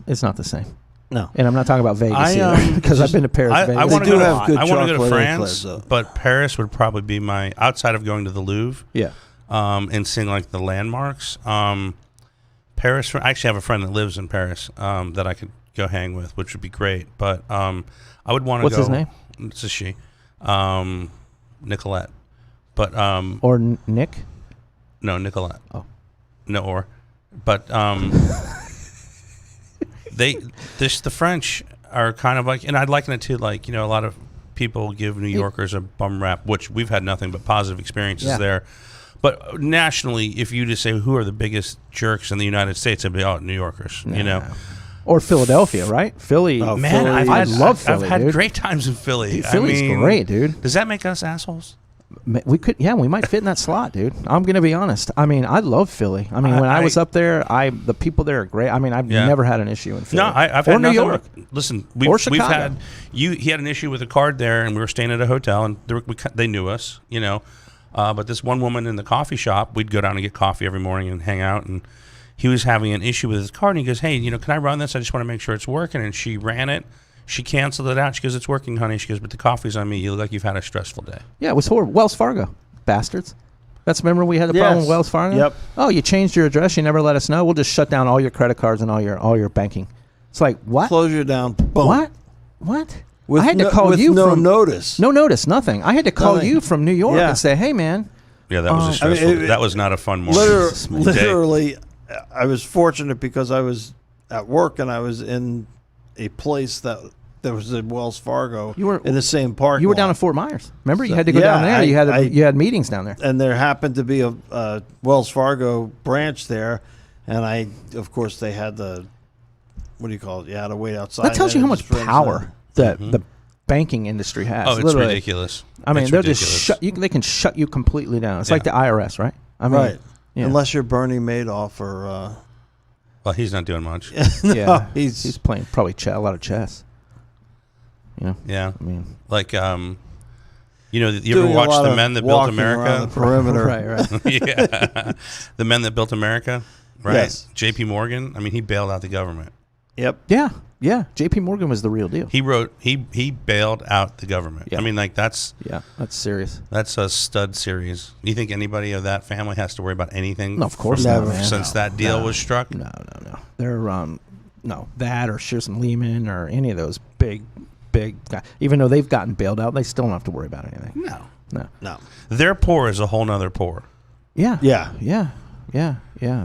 It's not the same. No. And I'm not talking about Vegas I, either, because I've been to Paris. I Vegas. want They to do go. have good I want to go to chocolate France, eclairs, though. but Paris would probably be my, outside of going to the Louvre, Yeah. and seeing like the landmarks. Paris. I actually have a friend that lives in Paris that I could go hang with, which would be great. But I would want to What's go. his name? It's a she, Nicolette. But Or Nick? no, Nicolette. Oh. No, but the French are kind of like, and I'd liken it to like, a lot of people give New Yorkers a bum rap, which we've had nothing but positive experiences there. But nationally, if you just say who are the biggest jerks in the United States, it'd be New Yorkers, Or Philadelphia, right? Philly. Oh, Man, Philly I love Philly, I've had dude. great times in Philly. Dude, Philly's great, dude. Does that make us assholes? We could, we might fit in that slot, dude. I'm gonna be honest. I mean, I love Philly. I mean, when I was up there, the people there are great. I mean, I've never had an issue in Philly. No, I've or had New nothing York. Listen, Or we've Chicago. had he had an issue with a card there, and we were staying at a hotel, and they knew us, But this one woman in the coffee shop, we'd go down and get coffee every morning and hang out, and he was having an issue with his card, and he goes, "Hey, can I run this? I just want to make sure it's working." And she ran it. She canceled it out. She goes, "It's working, honey." She goes, "But the coffee's on me. You look like you've had a stressful day." Yeah, it was horrible. Wells Fargo, bastards. Remember we had the problem with Wells Fargo? Yep. Oh, you changed your address. You never let us know. We'll just shut down all your credit cards and all your banking. It's like, what? Closure down. Boom. What? With I had to call with you no from notice. No notice, nothing. I had to call Nothing. you from New York Yeah. and say, "Hey, man." Yeah, that was a I mean, stressful. that was not a fun morning. Jesus, man. Literally, I was fortunate because I was at work and I was in a place that was in Wells Fargo. You were in the same park. You were down in Fort Myers. Remember, you So- had to go yeah, down there. You had meetings down there. and there happened to be a Wells Fargo branch there, and of course, they had the, what do you call it? You had to wait outside. That tells you there how and much just rinse power that the banking industry has. Oh, it's Literally. ridiculous. I mean, It's they'll ridiculous. just shut you. They can shut you completely down. It's like the IRS, right? I mean, Right. yeah. Unless you're Bernie Madoff or Well, he's not doing much. No, Yeah, he's he's playing probably a lot of chess. You know, Yeah. I mean, Like, you know, you ever doing a watch lot The of Men That Built walking around America? the perimeter. right. Yeah. The Men That Built America, right? Yes. J.P. Morgan, I mean, he bailed out the government. Yep. Yeah. J.P. Morgan was the real deal. He bailed out the government. Yeah. I mean, like, that's That's serious. a stud series. You think anybody of that family has to worry about anything? No, of course Never. not, man. Since that deal was struck? No. They're no, that or Shearson Lehman or any of those big guys. Even though they've gotten bailed out, they still don't have to worry about anything. No. No. Their poor is a whole nother poor. Yeah. Yeah.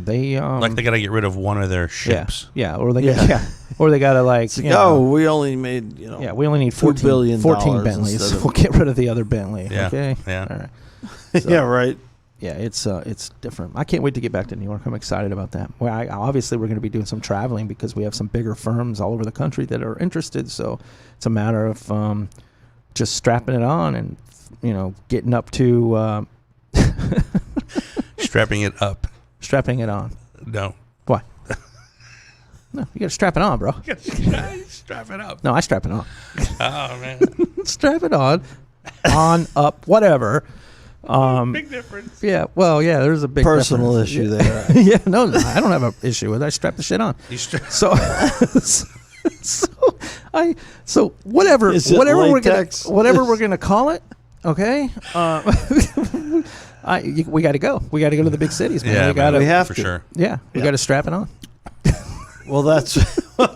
They Like, they got to get rid of one of their ships. or they Yeah. or they got to like, It's like, you know, we only made, we only need $2 billion 14 Bentleys. instead of- We'll get rid of the other Bentley. Yeah. Okay. Yeah. All right. So- yeah, right. Yeah, it's different. I can't wait to get back to New York. I'm excited about that. Well, obviously we're going to be doing some traveling because we have some bigger firms all over the country that are interested. So it's a matter of just strapping it on and getting up to Strapping it up. strapping it on. No. Why? No, you got to strap it on, bro. Strap it up. No, I strap it on. Oh, man. Strap it on, up, whatever. Big difference. Yeah, well, yeah, there's a big Personal difference. issue Yeah. there. Yeah, no, I don't have an issue with it. I strap the shit on. You So, whatever Is it latex? whatever we're gonna call it, okay. We got to go. We got to go to the big cities, man. Yeah, we got We to. have for to. sure. Yeah, we Yeah. got to strap it on. Well, that's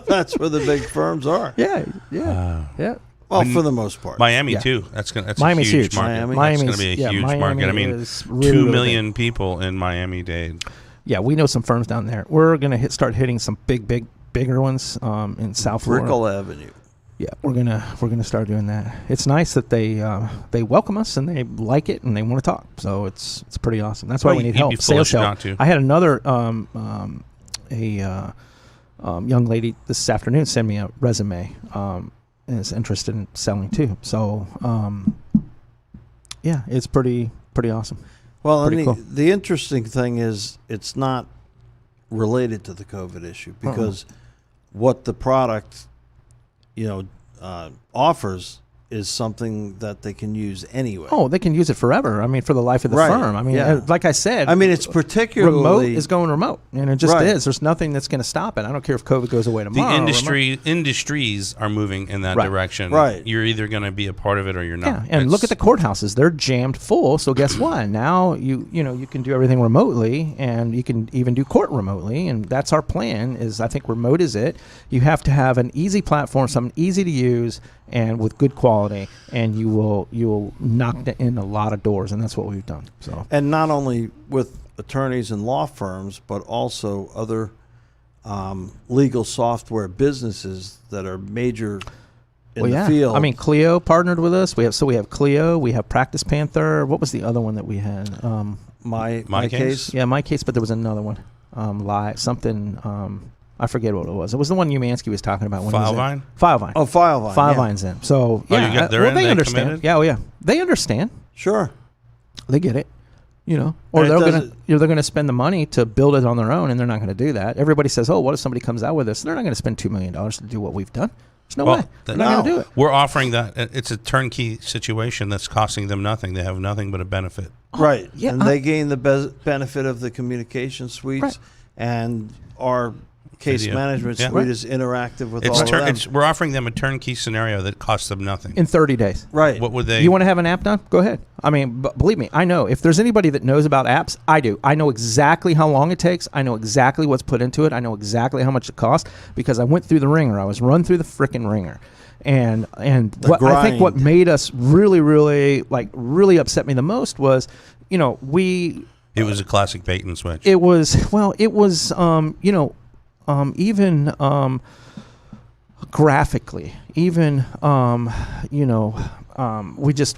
that's where the big firms are. Yeah. Well, When- for the most part. Miami Yeah. too. That's Miami's a huge huge. market. Miami. That's going to be a huge Miami market. I mean, is really, 2 really million people in Miami-Dade. Yeah, we know some firms down there. We're gonna start hitting some bigger ones in South Florida. Brickell Avenue. Yeah, we're gonna start doing that. It's nice that they welcome us and they like it and they want to talk. So it's pretty awesome. That's why Well, we need you'd be help. foolish Sales help. not to. I had another young lady this afternoon send me a resume and is interested in selling too. So yeah, it's pretty awesome. Well, Pretty and cool. the interesting thing is it's not related to the COVID issue because what the product, offers is something that they can use anyway. Oh, they can use it forever. I mean, for the life of the Right, firm. I mean, yeah. like I said, I mean, it's particularly remote is going remote, and it just Right. is. There's nothing that's going to stop it. I don't care if COVID goes away The tomorrow. industries are moving in that Right. direction. Right. You're either going to be a part of it or you're not. Yeah, and look at the courthouses; they're jammed full. So guess what? Now you can do everything remotely, and you can even do court remotely. And that's our plan. I think remote is it. You have to have an easy platform, something easy to use, and with good quality, and you will knock in a lot of doors, and that's what we've done. So And not only with attorneys and law firms, but also other legal software businesses that are major in the field. I mean, Clio partnered with us. We have Clio. We have Practice Panther. What was the other one that we had? my My case. Case? Yeah, my case, but there was another one. Live something. I forget what it was. It was the one Umansky was talking about. When he was in. Filevine? Filevine. Oh, Filevine. Filevine's in. So Oh, yeah, they're in? they They understand. committed? Yeah, yeah, they understand. Sure. They get it. Or And it they're gonna spend the money to build it on their own, and they're not going to do that. Everybody says, "Oh, what if somebody comes out with this?" They're not going to spend $2 million to do what we've done. There's no way. They're not going to no. do it. We're offering that. It's a turnkey situation that's costing them nothing. They have nothing but a benefit. Right. yeah, and they gain the benefit of the communication suites Right. and our case Video. management Yeah. suite Right. is interactive with It's all of them. we're offering them a turnkey scenario that costs them nothing. In 30 days. Right. What would they? You want to have an app done? Go ahead. I mean, believe me, I know. If there's anybody that knows about apps, I do. I know exactly how long it takes. I know exactly what's put into it. I know exactly how much it costs because I went through the ringer. I was run through the frickin' ringer. And what I think what grind. made us really upset me the most was, It was a classic bait and switch. it was even graphically, even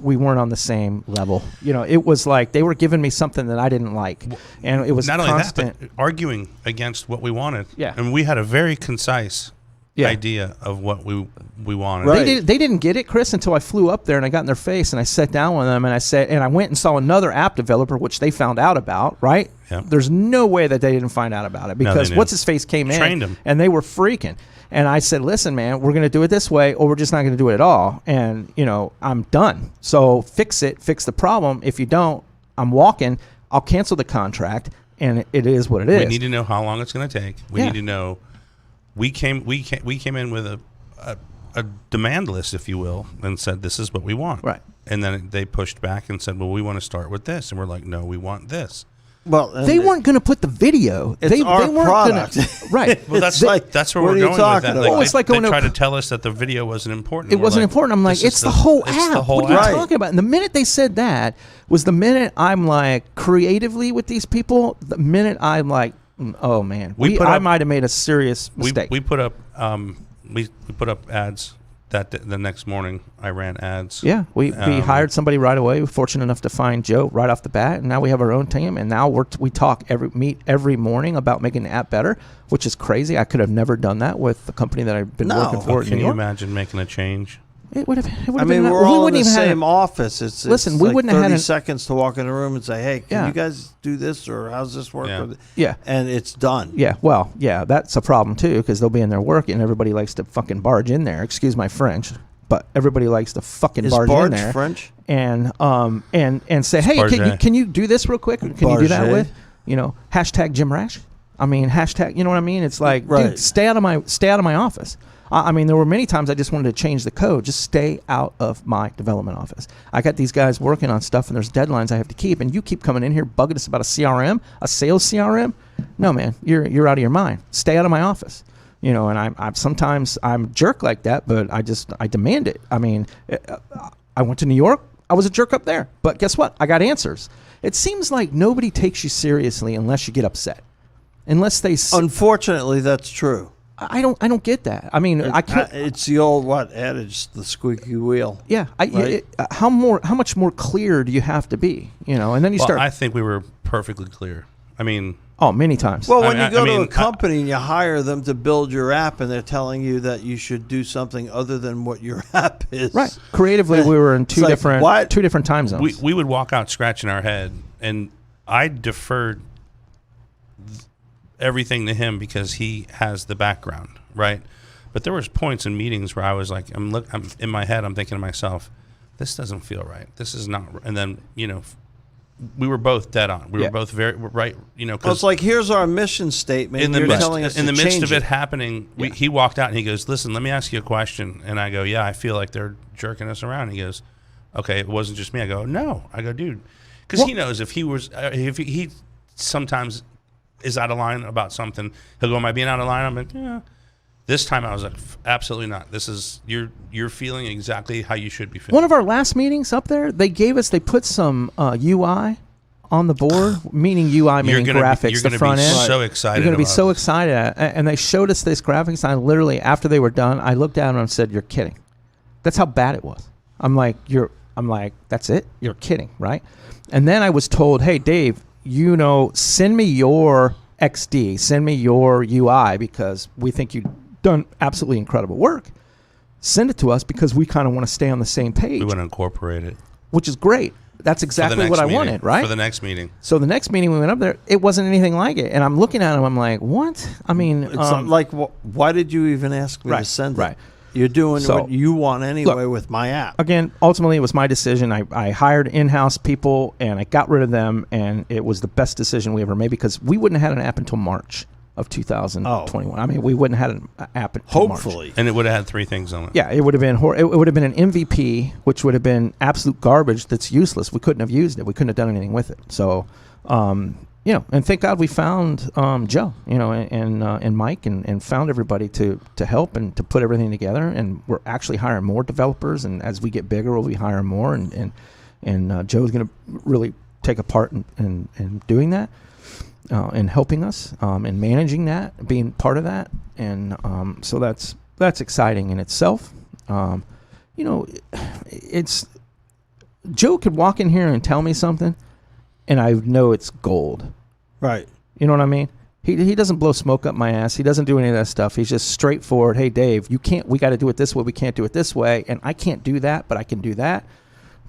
we weren't on the same level. It was like they were giving me something that I didn't like, and it was Not constant. only that, but arguing against what we wanted. Yeah. And we had a very concise Yeah. idea of what we wanted. Right. They didn't get it, Chris, until I flew up there and I got in their face and I sat down with them and I said, and I went and saw another app developer, which they found out about, right? Yeah. There's no way that they didn't find out about it because knew. what's his face came in Trained 'em. and they were freaking. And I said, listen, man, we're going to do it this way or we're just not going to do it at all. And, I'm done. So fix it, fix the problem. If you don't, I'm walking. I'll cancel the contract and it is what it is. We need to know how long it's going to take. We Yeah. need to know. We came in with a demand list, if you will, and said this is what we want. Right. And then they pushed back and said, well, we want to start with this, and we're like, no, we want this. Well, and They weren't going to put the video. It's they our weren't product. Gonna, right. Well, that's They- that's where what we're are you going with talking that. about? Well, it's like they going to- try to tell us that the video wasn't important. It and we're wasn't like, important. I'm like, this it's is the whole it's app. the whole What are you app. Right. talking about? And the minute they said that was the minute I'm like, creatively with these people, the minute I'm like, oh man, I might have made a serious mistake. We put up we put up ads the next morning. I ran ads. Yeah, we hired somebody right away. We're fortunate enough to find Joe right off the bat, and now we have our own team. And now we meet every morning about making the app better, which is crazy. I could have never done that with the company that I've been No. working for in Can New you York. imagine making a change? It would have. I mean, we're all in the same office. It's Listen, we like wouldn't have 30 had seconds to walk in the room and say, hey, can Yeah. you guys do this or how's this work? Yeah. Yeah. And it's done. Yeah, well, yeah, that's a problem too because they'll be in there working. Everybody likes to fucking barge in there. Excuse my French, but everybody likes to fucking Is barge in barge there French? and say, hey, barge. can you do this real quick? Can you do that Barge. with hashtag Jim Rash? I mean, hashtag. You know what I mean? It's like, Right. dude, stay out of my office. I mean, there were many times I just wanted to change the code. Just stay out of my development office. I got these guys working on stuff, and there's deadlines I have to keep. And you keep coming in here bugging us about a CRM, a sales CRM. No, man, you're out of your mind. Stay out of my office. And I'm sometimes I'm a jerk like that, but I demand it. I mean, I went to New York. I was a jerk up there, but guess what? I got answers. It seems like nobody takes you seriously unless you get upset. Unless they. Unfortunately, that's true. I don't get that. I mean, I can't. It's the old adage, the squeaky wheel. Yeah, Right? how much more clear do you have to be? And then you start. I think we were perfectly clear. I mean, Many times. Well, when I you go to mean, a company and you hire them to build your app and they're telling you that you should do something other than what your app is. right. Creatively, we were in two like, different what? time zones. we would walk out scratching our head, and I deferred everything to him because he has the background, right? But there was points in meetings where I was like, I'm in my head, I'm thinking to myself, this doesn't feel right. This is not. And then we were both dead on. We were both very right. Well, Because it's like, here's our mission statement. in the You're midst, telling us in the to midst change of it happening, he walked out and he goes, "Listen, let me ask you a question." And I go, "Yeah, I feel like they're jerking us around." He goes, "Okay, it wasn't just me." I go, "No." I go, "Dude," because he knows if he sometimes is out of line about something, he'll go, "Am I being out of line?" I'm like, "Yeah." This time I was like, absolutely not. This is you're feeling exactly how you should be feeling. One of our last meetings up there, they put some UI on the board, meaning UI meaning graphics, you're the gonna front be end. so excited. You're going to be about so this. excited. And they showed us this graphics. And I literally, after they were done, I looked at them and said, "You're kidding." That's how bad it was. I'm like, that's it? You're kidding, right? And then I was told, "Hey, Dave, send me your XD, send me your UI because we think you've done absolutely incredible work. Send it to us because we kind of want to stay on the same page." We want to incorporate it. Which is great. That's exactly what I wanted, right? For the next meeting. So the next meeting we went up there, it wasn't anything like it. And I'm looking at him, I'm like, what? I mean, It's like, why did you even ask me to Right, send it? right. You're doing So, what you want anyway with my app. again, ultimately, it was my decision. I hired in-house people, and I got rid of them, and it was the best decision we ever made because we wouldn't have had an app until March of 2021. I mean, we wouldn't have had an app until March. Hopefully. And it would have had 3 things on it. Yeah, it would have been it would have been an MVP, which would have been absolute garbage. That's useless. We couldn't have used it. We couldn't have done anything with it. So, and thank God we found Joe, and Mike, and found everybody to help and to put everything together. And we're actually hiring more developers. And as we get bigger, we'll be hiring more. And Joe's going to really take a part in doing that. And helping us and managing that, being part of that, and so that's exciting in itself. It's Joe could walk in here and tell me something, and I know it's gold. Right. You know what I mean? He doesn't blow smoke up my ass. He doesn't do any of that stuff. He's just straightforward. Hey, Dave, we got to do it this way. We can't do it this way. And I can't do that, but I can do that.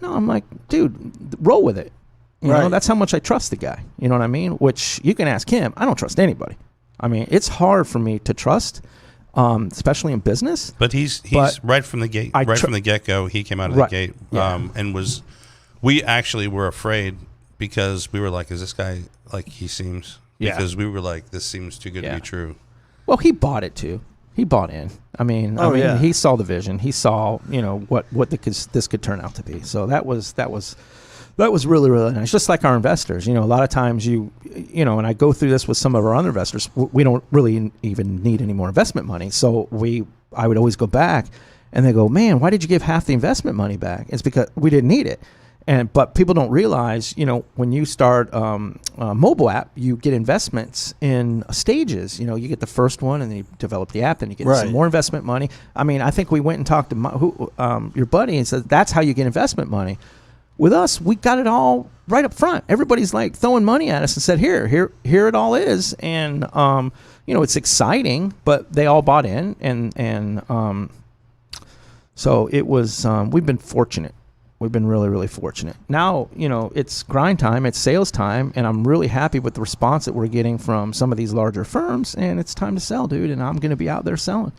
No, I'm like, dude, roll with it. You know, that's how much I trust the guy. You know what I mean? Which you can ask him. I don't trust anybody. I mean, it's hard for me to trust, especially in business. But he's right from the gate, from the get-go. He came out of the gate and we actually were afraid because we were like, is this guy like he seems? Yeah. Because we were like, this seems too good to be true. Well, he bought it too. He bought in. I mean, he saw the vision. He saw, what this could turn out to be. So that was really, really nice. Just like our investors, a lot of times and I go through this with some of our other investors. We don't really even need any more investment money. So I would always go back, and they go, "Man, why did you give half the investment money back?" It's because we didn't need it. But people don't realize, when you start a mobile app, you get investments in stages. You get the first one, and then you develop the app, then you get some more investment money. I mean, I think we went and talked to your buddy and said that's how you get investment money. With us, we got it all right up front. Everybody's like throwing money at us and said, here it all is. And, it's exciting, but they all bought in. And so it was, we've been fortunate. We've been really, really fortunate. Now, it's grind time, it's sales time, and I'm really happy with the response that we're getting from some of these larger firms, and it's time to sell, dude, and I'm going to be out there selling.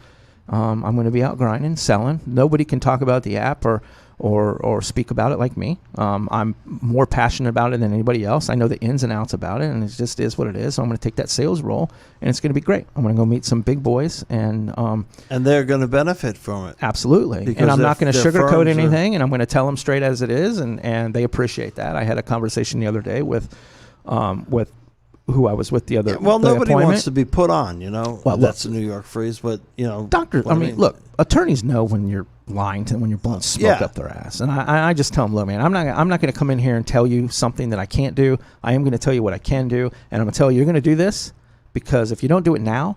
I'm going to be out grinding, selling. Nobody can talk about the app or speak about it like me. I'm more passionate about it than anybody else. I know the ins and outs about it, and it just is what it is. So I'm going to take that sales role, and it's going to be great. I'm going to go meet some big boys, and they're going to benefit from it. Absolutely. Because and I'm not going to sugarcoat anything, and I'm going to tell them straight as it is, and they appreciate that. I had a conversation the other day with who I was with the other. Yeah, well, nobody wants to be put on, Well, that's a New York phrase, but doctors. I mean, look, attorneys know when you're lying to them, when you're blowing smoke up their ass, and I just tell them, look, man, I'm not going to come in here and tell you something that I can't do. I am going to tell you what I can do, and I'm going to tell you you're going to do this because if you don't do it now,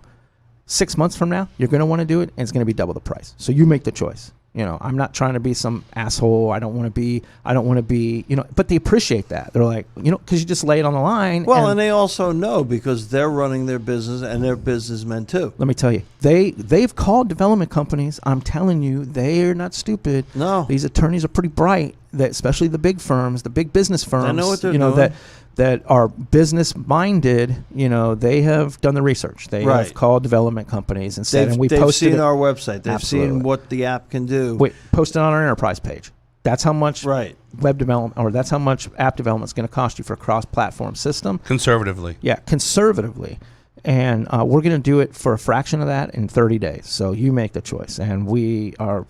6 months from now, you're going to want to do it, and it's going to be double the price. So you make the choice. I'm not trying to be some asshole. I don't want to be, but they appreciate that. They're like, because you just lay it on the line. Well, and they also know because they're running their business and they're businessmen too. Let me tell you, they've called development companies. I'm telling you, they're not stupid. No. These attorneys are pretty bright, especially the big firms, the big business firms. I know what they're doing. That are business minded, they have done the research. They have called development companies and said, and we they've posted seen our website. They've seen what the app can do. Posted on our enterprise page. That's how much web development, or that's how much app development is going to cost you for a cross-platform system. Conservatively. Yeah, conservatively. And we're going to do it for a fraction of that in 30 days. So you make the choice. And we are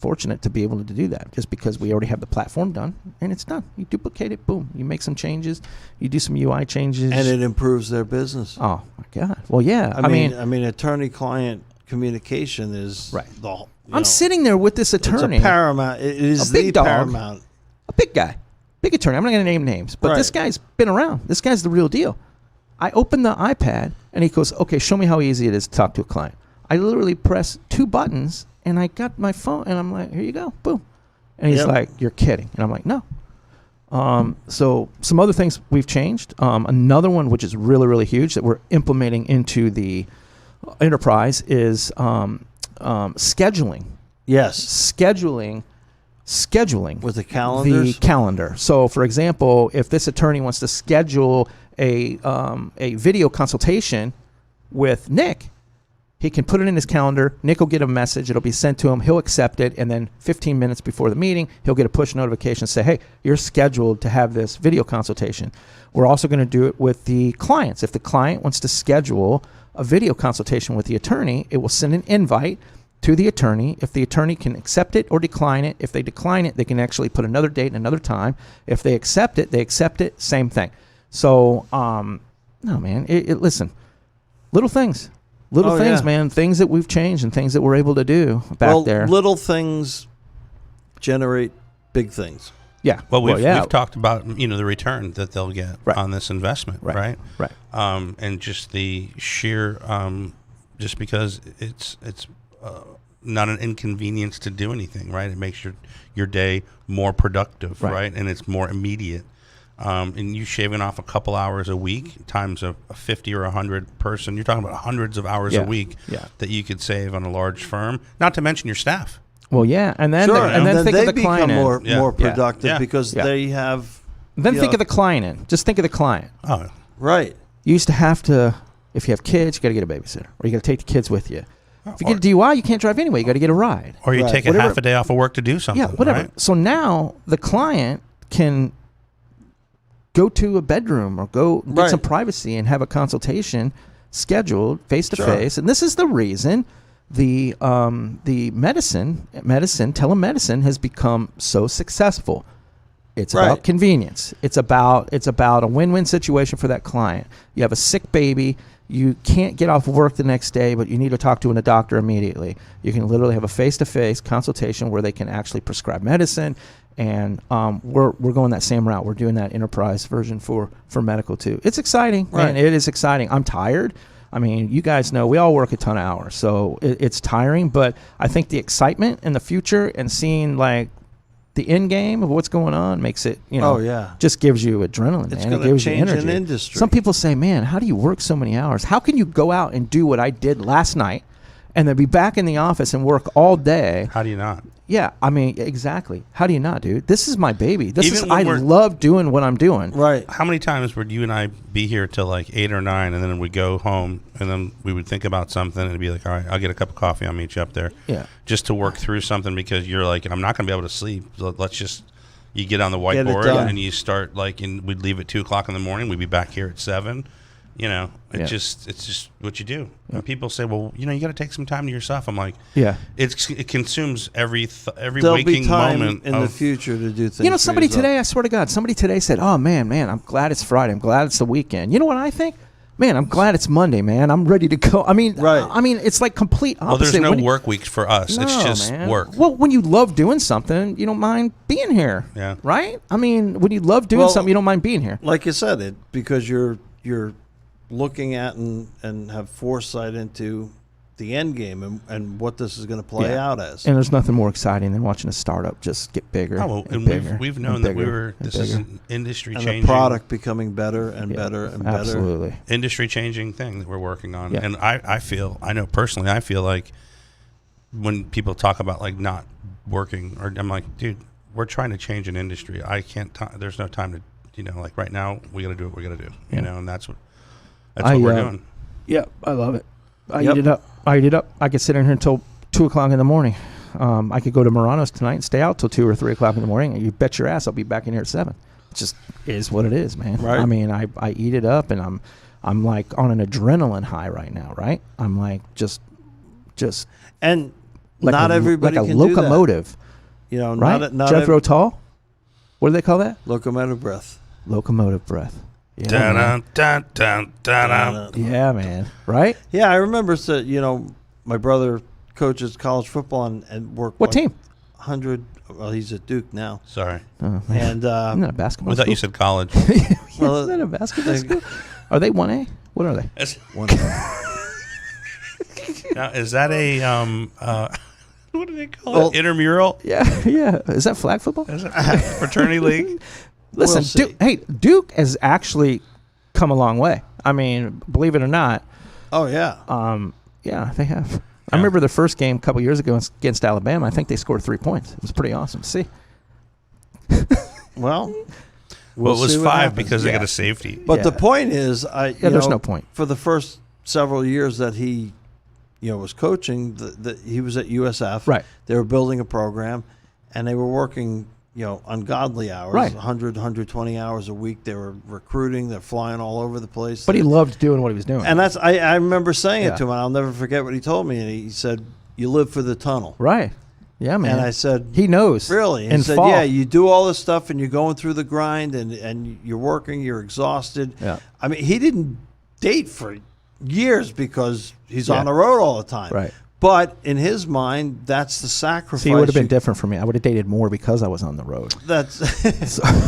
fortunate to be able to do that just because we already have the platform done and it's done. You duplicate it, boom. You make some changes, you do some UI changes, and it improves their business. Oh my God! Well, yeah. I mean, attorney-client communication is I'm sitting there with this attorney. It's a paramount. It is the paramount. A big guy, big attorney. I'm not going to name names, but this guy's been around. This guy's the real deal. I open the iPad and he goes, "Okay, show me how easy it is to talk to a client." I literally press 2 buttons. And I got my phone, and I'm like, here you go, boom. And he's like, you're kidding. And I'm like, no. So some other things we've changed. Another one, which is really, really huge, that we're implementing into the enterprise is scheduling. Yes. Scheduling. With the calendars? The calendar. So, for example, if this attorney wants to schedule a video consultation with Nick, he can put it in his calendar. Nick will get a message. It'll be sent to him. He'll accept it. And then 15 minutes before the meeting, he'll get a push notification say, hey, you're scheduled to have this video consultation. We're also going to do it with the clients. If the client wants to schedule a video consultation with the attorney, it will send an invite to the attorney. If the attorney can accept it or decline it, if they decline it, they can actually put another date and another time. If they accept it, same thing. So, no, man, listen, little things. Little things, man. Things that we've changed and things that we're able to do back there. Little things generate big things. Yeah. Well, we've talked about the return that they'll get on this investment, right? Right. And just the sheer, just because it's not an inconvenience to do anything, right? It makes your day more productive, right? And it's more immediate. and you shaving off a couple hours a week times a 50 or 100 person, you're talking about hundreds of hours Yeah. a week Yeah. that you could save on a large firm. Not to mention your staff. Well, yeah, and then Sure, and then think they of the client become more end. Yeah. more Yeah. productive Yeah. because Yeah. they have. Then you think know, of the client end. Just think of the client. Oh, right. You used to have to, if you have kids, you got to get a babysitter, or you got to take the kids with you. If you get a DUI, you can't drive anyway. You got to get a ride. or you Right. take a Whatever. half a day off of work to do something. Yeah, whatever. right? So now the client can go to a bedroom or go get Right. some privacy and have a consultation scheduled face to face. And this is the reason the medicine telemedicine has become so successful. It's Right. about convenience. It's about a win-win situation for that client. You have a sick baby. You can't get off work the next day, but you need to talk to a doctor immediately. You can literally have a face-to-face consultation where they can actually prescribe medicine. And we're going that same route. We're doing that enterprise version for medical too. It's exciting, man. Right. It is exciting. I'm tired. I mean, you guys know we all work a ton of hours, so it's tiring. But I think the excitement in the future and seeing like the end game of what's going on makes it, Oh, yeah. just gives you adrenaline, It's man. It gonna gives you change an energy. industry. Some people say, man, how do you work so many hours? How can you go out and do what I did last night and then be back in the office and work all day? How do you not? Yeah, I mean, exactly. How do you not, dude? This is my baby. I when we're- love doing what I'm doing. Right. How many times would you and I be here till like 8 or 9, and then we'd go home, and then we would think about something, and it'd be like, all right, I'll get a cup of coffee, I'll meet you up there. Yeah. Just to work through something because you're like, I'm not going to be able to sleep. So let's just, you get on the Get it whiteboard done. and you start like, and we'd leave at 2 o'clock in the morning. We'd be back here at 7. You know, Yeah. it's just what you do. And people say, well, you got to take some time to yourself. I'm like, Yeah. it consumes every There'll waking be time moment in the future to do things. You know, for somebody yourself. today, I swear to God, somebody today said, oh, man, I'm glad it's Friday. I'm glad it's the weekend. You know what I think? Man, I'm glad it's Monday, man. I'm ready to go. I mean, Right. It's like complete opposite. Well, there's no When you- work weeks for us. It's No, just man. work. Well, when you love doing something, you don't mind being here. Yeah. Right? I mean, when you love doing Well, something, you don't mind being here. Like you said, because you're looking at and have foresight into the end game and what this is going to play Yeah. out as. And there's nothing more exciting than watching a startup just get bigger. Oh, well, and bigger we've and known that we bigger were. and This is bigger. an industry and changing the product becoming better and Yeah, better and better. Absolutely. industry changing thing that we're working on. Yeah. And I know personally, I feel like when people talk about like not working, or I'm like, dude, we're trying to change an industry. I can't. There's no time to, like right now we got to do what we got to do. Yeah. You know, and that's what we're doing. Yeah, I love it. I Yep. eat it up. I could sit in here until 2 o'clock in the morning. I could go to Morano's tonight and stay out till 2 or 3 o'clock in the morning. And you bet your ass I'll be back in here at 7. It just is what it is, man. Right. I mean, I eat it up, and I'm like on an adrenaline high right now. Right? I'm like just And like not everybody like a can locomotive, do that. You know, right? not Jethro Tull. What do they call that? locomotive breath. Locomotive breath. Yeah, man. Dun, dun, dun, dun, dun. Yeah, man. Right? Yeah, I remember. My brother coaches college football and worked. What team? 100. Well, he's at Duke now, Sorry, Oh, man. and Isn't that a basketball? we thought you school? said college. Well, Isn't that a basketball they- school? Are they 1A? What are they? one, Now, is that a what do they call Well- it? Intramural? Yeah, yeah. Is that flag football? Is it fraternity league? Listen, We'll see. Duke has actually come a long way. I mean, believe it or not, oh yeah. yeah, they have. I remember the first game a couple years ago against Alabama. I think they scored 3 points. It was pretty awesome to see. Well, Well, it was see what 5 happens. because they Yeah. got a safety. But Yeah. the point is, there's no point. for the first several years that he, was coaching. He was at USF. Right. They were building a program, and they were working, ungodly hours. Right. 100, 120 hours a week. They were recruiting. They're flying all over the place. But he loved doing what he was doing. And I remember saying Yeah. it to him. And I'll never forget what he told me. And he said, "You live for the tunnel." right. Yeah, man. And I said, he knows. "Really?" And In he said, fall. "Yeah, you do all this stuff, and you're going through the grind, and you're working. You're exhausted." Yeah. I mean, he didn't date for years because he's Yeah. on the road all the time. Right. But in his mind, that's the sacrifice. See, it would have been different for me. I would have dated more because I was on the road. That's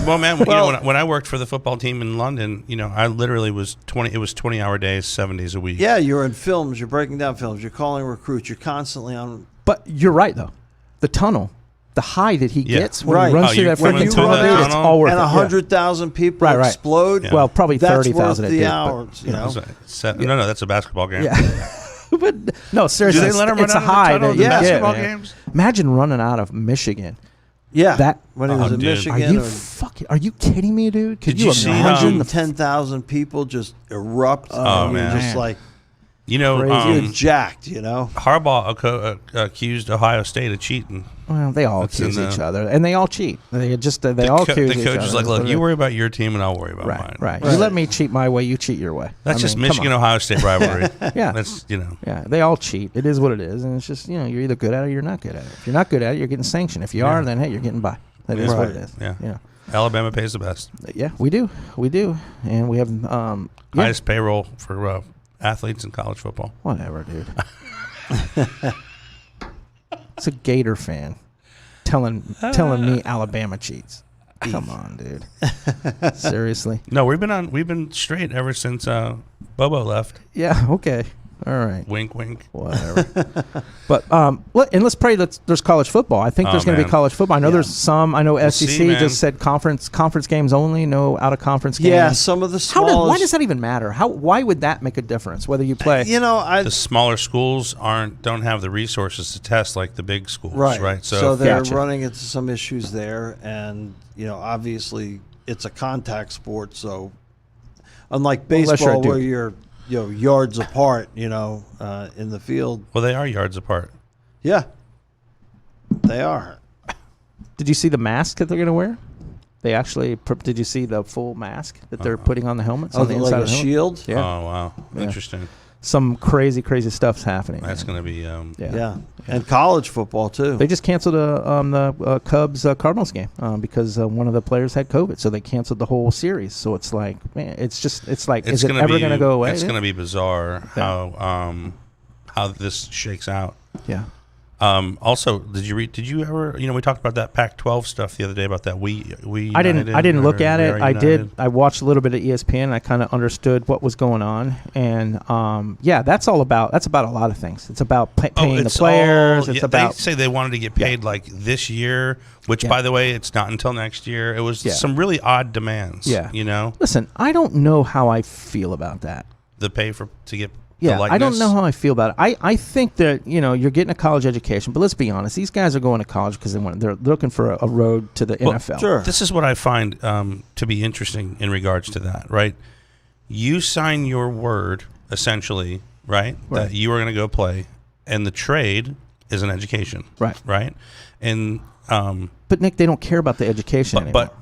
Well, man, Well- when I worked for the football team in London, I literally was 20. It was 20-hour days, 7 days a week. yeah. You're in films. You're breaking down films. You're calling recruits. You're constantly on. But you're right, though. The tunnel, the high that he Yeah. gets when Right. he runs Oh, through you that run freaking into tunnel, that dude, it's tunnel? all worth and it. 100,000 people Right, right. explode. Yeah. Well, probably That's 30,000 worth it the did, but- hours. You know, No, that's a basketball game. Yeah. But no, Do seriously, they let him it's run a out of the high tunnel that in you the get, basketball man. games? Imagine running out of Michigan. yeah. That- when he was Oh, in dude. Michigan, Are you or fucking? Are you kidding me, dude? Could Did you see, imagine the 10,000 people just erupt. Oh, and you're man. just like You know, Crazy. you're jacked. You know, Harbaugh accused Ohio State of cheating. Well, they all That's accuse in the- each other, and they all cheat. They all accuse The each coach other. is like, That's look, what you it worry about your team, and I'll worry about is. Right, mine. right. Right. You let me cheat my way, you cheat your way. That's I just mean, come Michigan on. Ohio State rivalry. Yeah. That's Yeah, they all cheat. It is what it is, and it's just you're either good at it or you're not good at it. If you're not good at it, you're getting sanctioned. If you are, then hey, you're getting by. That is what Right. it is. Yeah. You know. Alabama pays the best. Yeah, we do, and we have yeah, Highest payroll for athletes in college football. whatever, dude. It's a Gator fan telling me Alabama cheats. Come on, dude. Seriously. No, we've been straight ever since Bobo left. Yeah. Okay. All right. Wink, wink. Whatever. But let's pray that there's college football. I think Oh, there's going to be man. college football. I know Yeah. there's some. I know SEC see, man. just said conference games only. No out of conference games. yeah. Some of the smallest. Why does that even matter? Why would that make a difference? Whether you play. You know, The smaller schools don't have the resources to test like the big schools, right. right? So they're Gotcha. running into some issues there, and obviously it's a contact sport. So unlike Unless you're a baseball, where dude. you're yards apart, in the field. well, they are yards apart. Yeah, they are. Did you see the mask that they're going to wear? They actually. Did you see the full mask that they're putting on the helmets on the like inside a of the helmet? shield. Yeah. Oh wow, Yeah. interesting. Some crazy stuff's happening. That's man. going to be Yeah, and college football too. They just canceled the Cubs Cardinals game because one of the players had COVID, so they canceled the whole series. So it's like, man, it's like, is it ever going to go away? It's dude? going to be bizarre Yeah. how this shakes out. Yeah. Also, did you ever? We talked about that Pac-12 stuff the other day about that. We I didn't look at it. I did. United. I watched a little bit of ESPN. And I kind of understood what was going on, and yeah, that's a lot of things. It's about paying the players. It's about They say they wanted to get paid like this year, which, Yeah. by the way, it's not until next year. It was Yeah. some really odd demands. Yeah. Listen, I don't know how I feel about that. The pay to get. Yeah, the I don't likeness. know how I feel about it. I think that you're getting a college education, but let's be honest, these guys are going to college because they're looking for a road to the Well, NFL. Sure. This is what I find to be interesting in regards to that, right? You sign your word, essentially, right? Right. That you are going to go play, and the trade is an education. Right. Right? And But Nick, they don't care about the education anymore. but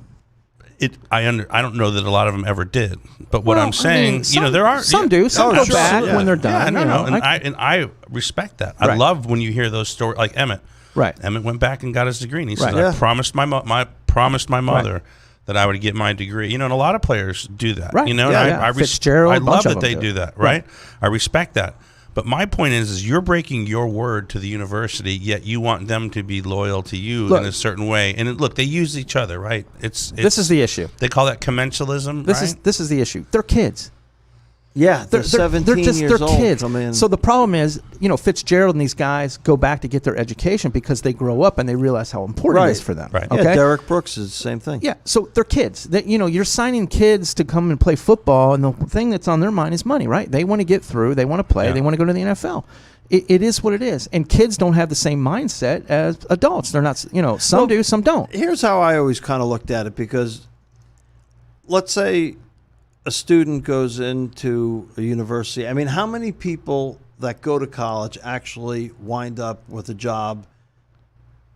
I don't know that a lot of them ever did. But what Well, I'm saying, some, there are some do. Some Oh, go sure. back Yeah. when they're Yeah, done. no. you know. And I respect that. I Right. love when you hear those stories, like Emmett. Right. Emmett went back and got his degree, and he said, Right. Yeah. "I promised my mother that I would get my degree." And a lot of players do that. Right. And Yeah. I Fitzgerald, I a bunch love of that them they do. do that. Right. Right. I respect that. But my point is you're breaking your word to the university, yet you want them to be loyal to you Look. in a certain way. And look, they use each other, right? It's This is the issue. they call that commensalism. This right? is the issue. They're kids. Yeah, they're 17 years old. kids. I mean, So the problem is, Fitzgerald and these guys go back to get their education because they grow up and they realize how important it is Right. for them. Right. Okay. yeah, Derek Brooks is the same thing. Yeah, so they're kids. That you're signing kids to come and play football, and the thing that's on their mind is money, right? They want to get through. They want to play. Yeah. They want to go to the NFL. It is what it is, and kids don't have the same mindset as adults. They're not. Some Well, do, some don't. Here's how I always kind of looked at it, because let's say a student goes into a university. I mean, how many people that go to college actually wind up with a job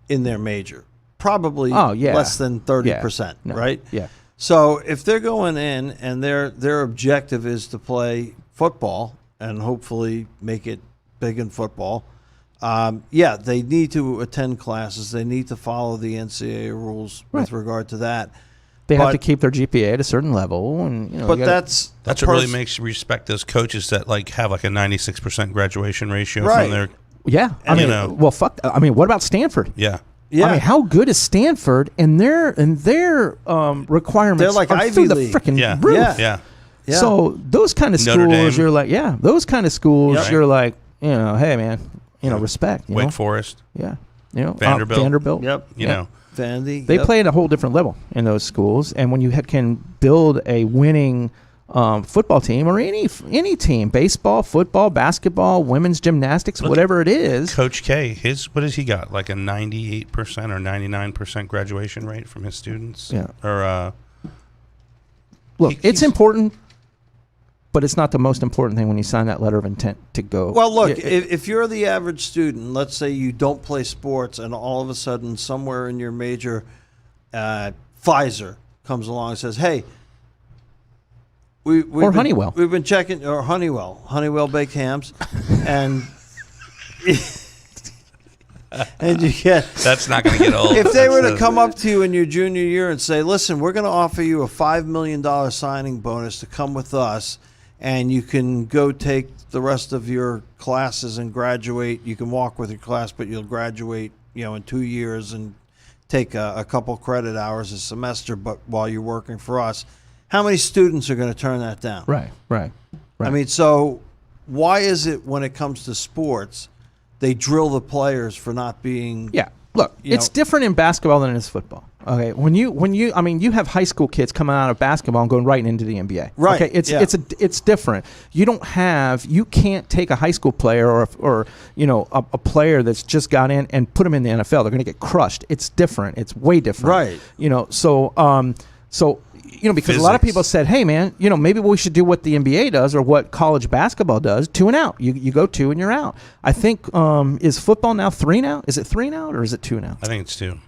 in their major? Probably Oh, yeah. less than 30%, No. right? Yeah. So if they're going in and their objective is to play football and hopefully make it big in football, yeah, they need to attend classes. They need to follow the NCAA rules with Right. regard to that. They have But- to keep their GPA at a certain level, and But you gotta- that's That's a what really pers- makes you respect those coaches that have a 96% graduation ratio Right. from their yeah. I and, mean, you know- well, fuck. I mean, what about Stanford? yeah. Yeah, I mean, how good is Stanford? And their requirements They're like are Ivy through the League. freaking Yeah. roof. Yeah. Yeah. So those kind of Notre schools, Dame. you're like, those kind of schools, Yep. you're like, hey man, respect. You Wake know? Forest. Yeah. You know, Vanderbilt. Vanderbilt. Yep. You Yeah. know, Vandy. They yep. play at a whole different level in those schools, and when you can build a winning football team or any team, baseball, football, basketball, women's gymnastics, whatever it is. Coach K, what has he got? Like a 98% or 99% graduation rate from his students? Yeah. Or Look, it's he's- important, but it's not the most important thing when you sign that letter of intent to go. Well, look, Yeah, if you're the average student, let's say you don't play sports, and all of a sudden somewhere in your major, Pfizer comes along and says, "Hey, we've Or been, Honeywell. we've been checking, or Honeywell baked hams," and and you get. that's not going to get old. If they were to That's, come up to you in your junior year and say, "Listen, we're going to offer you a $5 million signing bonus to come with us, and you can go take the rest of your classes and graduate. You can walk with your class, but you'll graduate, in 2 years and take a couple credit hours a semester, but while you're working for us." How many students are going to turn that down? right. I mean, so why is it when it comes to sports, they drill the players for not being? Yeah. Look, You it's know- different in basketball than it is football. Okay, you have high school kids coming out of basketball and going right into the NBA. Right, Okay, yeah. it's different. You can't take a high school player or a player that's just got in and put them in the NFL. They're going to get crushed. It's different. It's way different. Right. So because a lot of Physics. people said, hey man, maybe we should do what the NBA does or what college basketball does, 2 and out. You go 2 and you're out. I think is football now 3 now? Is it 3 and out or is it 2 now? I think it's 2.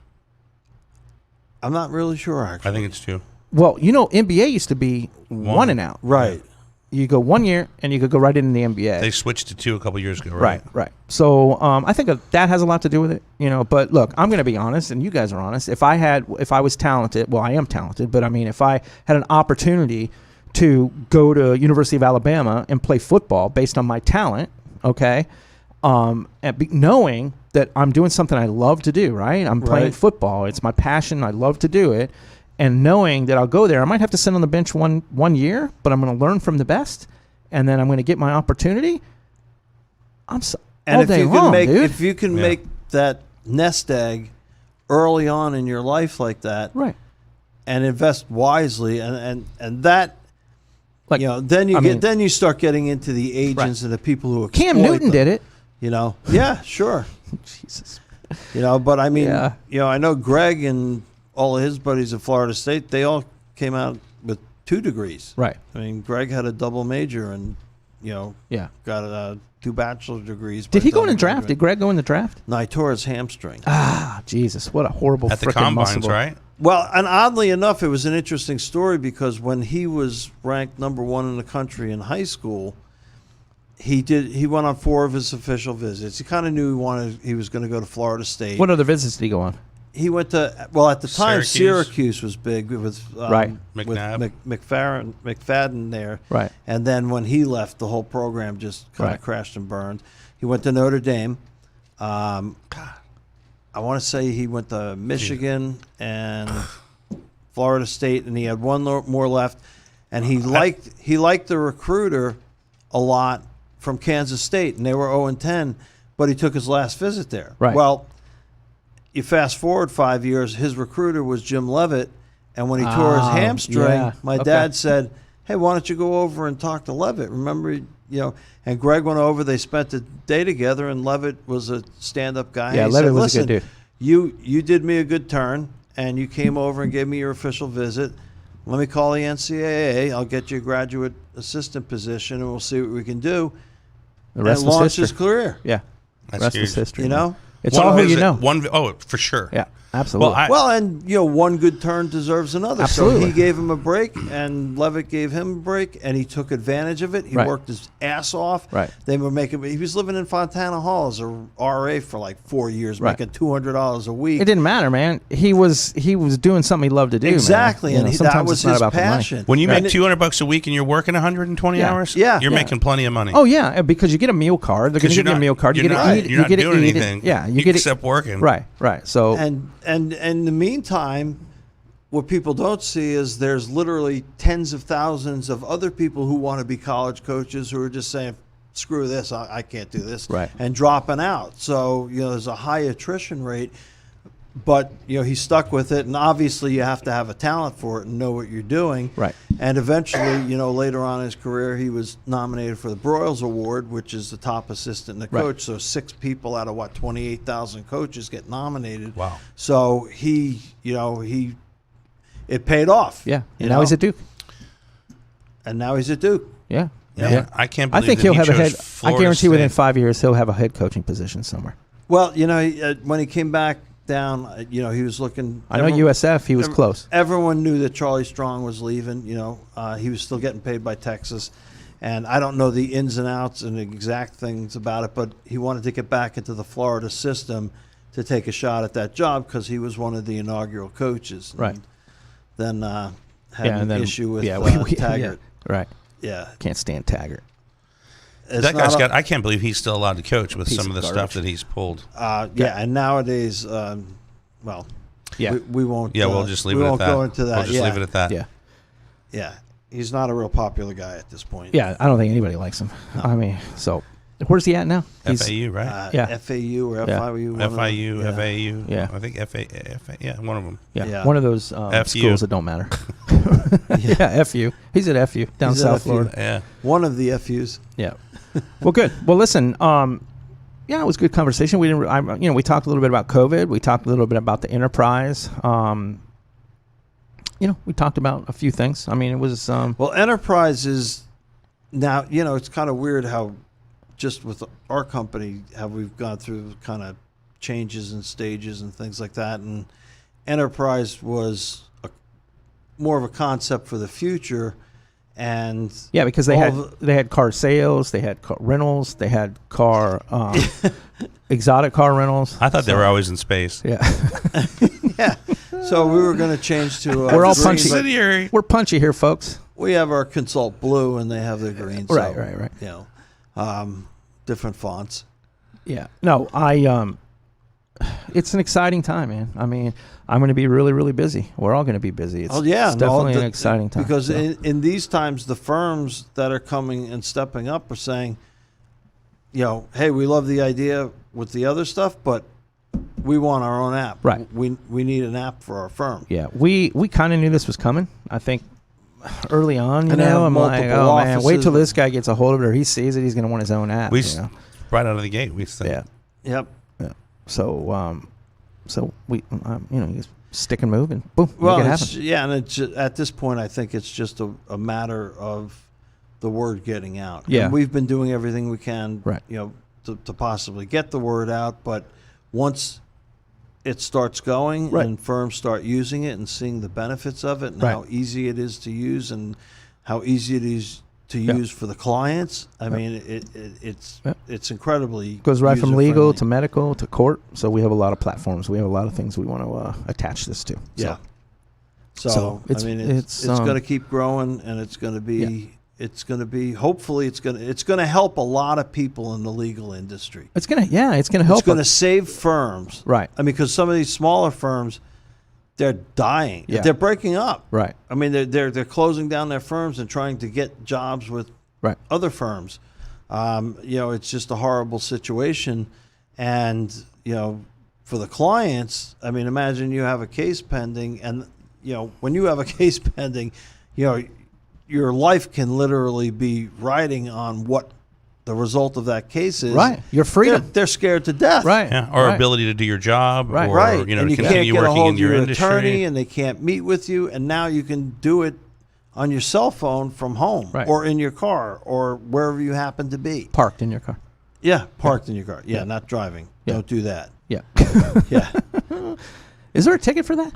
I'm not really sure, actually. I think it's 2. Well, NBA used to be 1 and out. Right. You go 1 year and you could go right into the NBA. They switched to 2 a couple years ago, right? Right. So I think that has a lot to do with it, But look, I'm going to be honest, and you guys are honest. If I was talented, well, I am talented, but I mean, if I had an opportunity to go to University of Alabama and play football based on my talent, okay, knowing that I'm doing something I love to do, right? I'm playing Right. football. It's my passion. I love to do it. And knowing that I'll go there, I might have to sit on the bench one year, but I'm going to learn from the best, and then I'm going to get my opportunity. And all if day you long, can make dude. if you can Yeah. make that nest egg early on in your life like that, Right. and invest wisely, and that, Like, then you start getting into the agents and the people who exploit Cam Newton them, did it. Yeah, sure. Jesus. But I mean, Yeah. I know Greg and all of his buddies at Florida State, they all came out with 2 degrees. Right. I mean, Greg had a double major and, Yeah. got 2 bachelor's degrees. Did by he the go in time the draft? Did Greg go in the draft? No, he tore his hamstring. Ah, Jesus. What a horrible At the frickin' combines, muscle. right? Well, and oddly enough, it was an interesting story because when he was ranked number 1 in the country in high school, he went on 4 of his official visits. He kind of knew he was going to go to Florida State. What other visits did he go on? He went to, at the time, Syracuse. Syracuse was big with Right. with McNabb. McFadden there. Right. And then when he left, the whole program just kind of Right. crashed and burned. He went to Notre Dame. I want to say he went to Michigan and Florida State, and he had one more left. And he liked the recruiter a lot from Kansas State, and they were 0-10, but he took his last visit there. Right. Well, you fast forward 5 years, his recruiter was Jim Levitt, and when he tore his Oh, hamstring, yeah. my Okay. dad said, "Hey, why don't you go over and talk to Levitt? Remember, And Greg went over. They spent the day together, and Levitt was a stand-up guy. Yeah, He Levitt said, was a good "Listen, you did me a good turn, and you came over and gave me your official visit. Let me call the NCAA. I'll get you a graduate assistant position, and we'll see what we can do." The rest and was launched history. his career. Yeah. That's rest huge. is history. You know. It's One all who visit, you know. For sure. Yeah, absolutely. Well, Well, and one good turn deserves another. Absolutely. So he gave him a break, and Levitt gave him a break, and he took advantage of it. He Right. worked his ass off. Right. They were making. He was living in Fontana Hall as a RA for like 4 years, Right. making $200 a week. it didn't matter, man. He was doing something he loved to do. man. Exactly, You know, and sometimes that was it's not his about the money. passion. When you And make $200 a week and you're working 120 Yeah. hours, Yeah. you're Yeah. making plenty of money. Oh yeah, because you get a meal card. They're going to 'Cause give you a you're meal card. You you're get not- to eat. You're not you get doing to eat anything. It. Yeah, you get except working. Right. So And in the meantime, what people don't see is there's literally tens of thousands of other people who want to be college coaches who are just saying, screw this, I can't do this, Right. and dropping out. So there's a high attrition rate. But he stuck with it, and obviously you have to have a talent for it and know what you're doing. Right. And eventually, later on in his career, he was nominated for the Broyles Award, which is the top assistant and the Right. coach. So 6 people out of 28,000 coaches get nominated. Wow. So it paid off. Yeah. And now he's at Duke. And now he's at Duke. Yeah. Yeah, I can't I believe think that he'll he have a chose head. I Florida guarantee within State. 5 years he'll have a head coaching position somewhere. Well, when he came back down, he was looking. I know USF. He was close. Everyone knew that Charlie Strong was leaving. He was still getting paid by Texas, and I don't know the ins and outs and the exact things about it, but he wanted to get back into the Florida system to take a shot at that job because he was one of the inaugural coaches. Right. And then had an issue with Taggart. Right. Yeah. Can't stand Taggart. It's That guy's not got. I can't believe he's still allowed to coach with Piece some of of the garbage. stuff that he's pulled. yeah, and nowadays, Yeah. we won't. Yeah, we'll just leave we it at won't that. go into that. We'll just leave it at that. Yeah. Yeah, he's not a real popular guy at this point. Yeah. I don't think anybody likes him. I mean, so where's he at now? FAU, right? Yeah. FAU or Yeah. FIU. one of them. FIU, Yeah. FAU. Yeah. I think FA. Yeah, one of them. Yeah. Yeah. One of those FU. schools that don't matter. Yeah. FU. He's at FU down He's at South FU. Florida. Yeah. One of the FUs. Yeah. Well, good. Well, listen. Yeah, it was a good conversation. We didn't. We talked a little bit about COVID. We talked a little bit about the enterprise. We talked about a few things. I mean, it was. Well, Enterprise is now. It's kind of weird how just with our company how we've gone through kind of changes and stages and things like that. And Enterprise was more of a concept for the future. And Yeah, because they all had car sales, they had car rentals, they had car exotic car rentals. I thought they were always in space. Yeah, yeah. So we were going to change to. We're all green, punchy. but Subsidiary. we're punchy here, folks. We have our Consult Blue, and they have their green. So, Right. Different fonts. Yeah. No, it's an exciting time, man. I mean, I'm going to be really, really busy. We're all going to be busy. It's definitely an exciting time. Because so. in these times, the firms that are coming and stepping up are saying, hey, we love the idea with the other stuff, but we want our own app. Right. We need an app for our firm. Yeah, we kind of knew this was coming. I think early on, And they have I'm like, multiple oh man, wait offices. till this guy gets a hold of it or he sees it. He's going to want his own app. Right out of the gate, we said. Yeah. Yep. So we, you just stick and move and boom, Well, make it it's, happen. yeah, and it's at this point, I think it's just a matter of the word getting out. Yeah. And we've been doing everything we can, Right. to possibly get the word out. But once it starts going Right. and firms start using it and seeing the benefits of it and Right. how easy it is to use and how easy it is to Yeah. use for the clients, I mean, it's incredibly Goes right from legal user-friendly. to medical to court. So we have a lot of platforms. We have a lot of things we want to attach this to. Yeah. So So, it's- I mean, it's, it's going to keep growing, and it's going to be hopefully it's going to help a lot of people in the legal industry. it's gonna help. It's going to save firms, Right. I mean, because some of these smaller firms, they're dying. Yeah. They're breaking up. Right. I mean, they're closing down their firms and trying to get jobs with Right. other firms. It's just a horrible situation, and for the clients, I mean, imagine you have a case pending, and when you have a case pending, your life can literally be riding on what the result of that case is. Right. Your freedom. They're scared to death. Right. Yeah, or right. ability to do your job, Right. or Right. to And you can't continue get a working hold in of your your industry. attorney, and they can't meet with you, and now you can do it on your cell phone from home, Right. or in your car, or wherever you happen to be. Parked in your car. Yeah, parked in your car. Yeah, not driving. Yeah. Don't do that. Yeah. Yeah, Is there a ticket for that?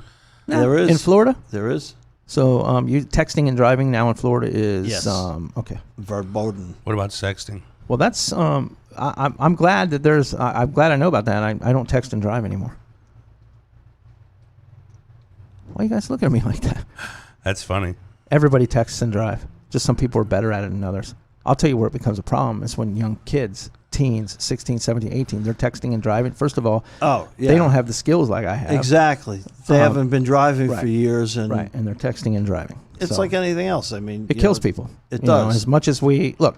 No. There is. In Florida. there is So you texting and driving now in Florida is Yes. Okay. verboten. What about sexting? Well, that's I'm glad that there's I'm glad I know about that. I don't text and drive anymore. Why you guys looking at me like that? That's funny. Everybody texts and drive. Just some people are better at it than others. I'll tell you where it becomes a problem is when young kids, teens, 16, 17, 18, they're texting and driving. First of all, Oh, yeah. they don't have the skills like I have. Exactly. They haven't been driving right. for years, and Right, and they're texting and driving. it's So like anything else. I mean, it kills people. It You know, does. as much as we look,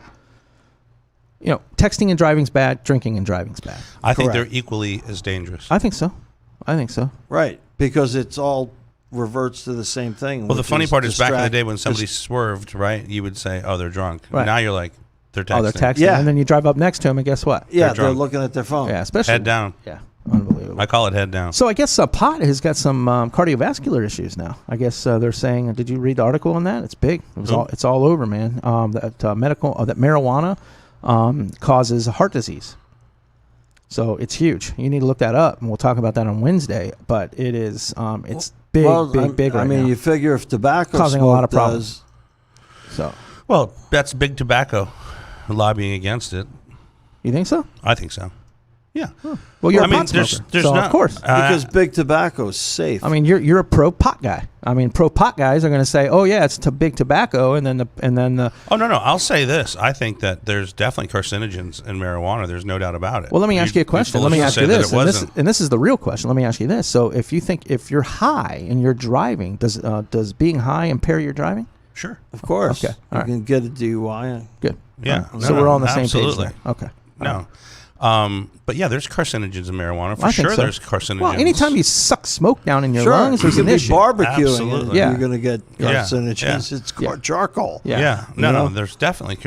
texting and driving's bad. Drinking and driving's bad. I think Correct. they're equally as dangerous. I think so. Right, because it's all reverts to the same thing. Well, the which funny part is back in the distract- day when somebody swerved, right? You would say, "Oh, they're drunk." Right. Now you're like, "They're texting." Oh, they're texting, Yeah. and then you drive up next to them, and guess what? Yeah, They're they're drunk. looking at their phone. Yeah, especially Head down. Yeah, unbelievable. I call it head down. So I guess pot has got some cardiovascular issues now. I guess they're saying. Did you read the article on that? It's big. It's all over, man. That marijuana causes heart disease. So it's huge. You need to look that up, and we'll talk about that on Wednesday. But it is it's big right I mean, now. you figure if tobacco Causing a smoke lot of does, problems. So Well, that's big tobacco lobbying against it. you think so? I think so. Yeah. Well, you're I a mean, pot smoker, there's so not, of course. because big tobacco is safe. I mean, you're a pro pot guy. I mean, pro pot guys are going to say, "Oh yeah, it's big tobacco," and then the. Oh no! I'll say this. I think that there's definitely carcinogens in marijuana. There's no doubt about it. Well, let me ask you a question. Let me ask you this, and this is the real question. Let me ask you this. So, if you're high and you're driving, does being high impair your driving? Sure. of course, Okay, all you right. can get a DUI. Good. Yeah. All right. So we're all on the same absolutely. page. There. Okay. No. But yeah, there's carcinogens in marijuana. For I think sure, so. there's carcinogens. Well, anytime you suck smoke down in your Sure, lungs, you there's could an be issue. barbecuing, Absolutely. and Yeah. you're going to get Yeah. carcinogens. Yeah. It's charcoal. Yeah. No, there's definitely,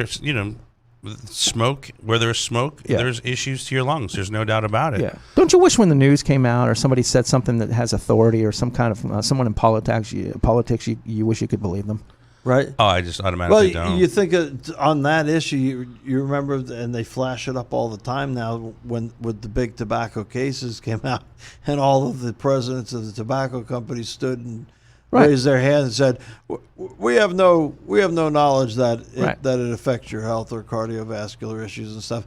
smoke. Where there's smoke, Yeah. there's issues to your lungs. There's no doubt about it. Yeah. Don't you wish when the news came out or somebody said something that has authority or some kind of someone in politics, you wish you could believe them? Right. Oh, I just automatically Well, don't. you think on that issue, you remember, and they flash it up all the time now when with the big tobacco cases came out, and all of the presidents of the tobacco companies stood and Right. raised their hands and said, "We have no knowledge that Right. it affects your health or cardiovascular issues and stuff,"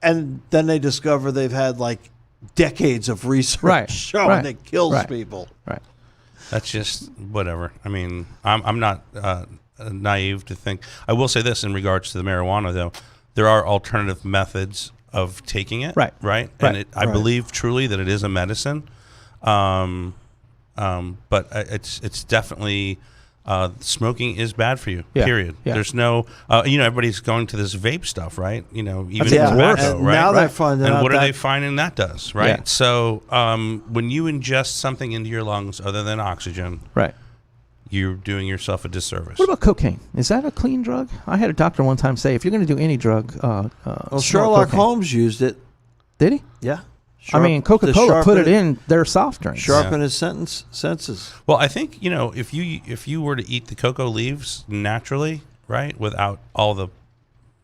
and then they discover they've had like decades of research Right. showing Right. it kills Right. people. Right. That's just whatever. I mean, I'm not naive to think. I will say this in regards to the marijuana, though. There are alternative methods of taking it. Right. Right. Right. And I Right. believe truly that it is a medicine. But it's definitely smoking is bad for you. Yeah. Period. Yeah. There's no. Everybody's going to this vape stuff, right? Even Yeah. tobacco, and right? now they're Right. finding And out what are that they finding that does, right? Yeah. So when you ingest something into your lungs other than oxygen, Right. you're doing yourself a disservice. What about cocaine? Is that a clean drug? I had a doctor one time say if you're going to do any drug, well, snort Sherlock cocaine. Holmes used it. Did he? Yeah. I mean, Coca-Cola put it in their soft drinks. Sharpen his senses. Well, I think if you were to eat the cocoa leaves naturally, right, without all the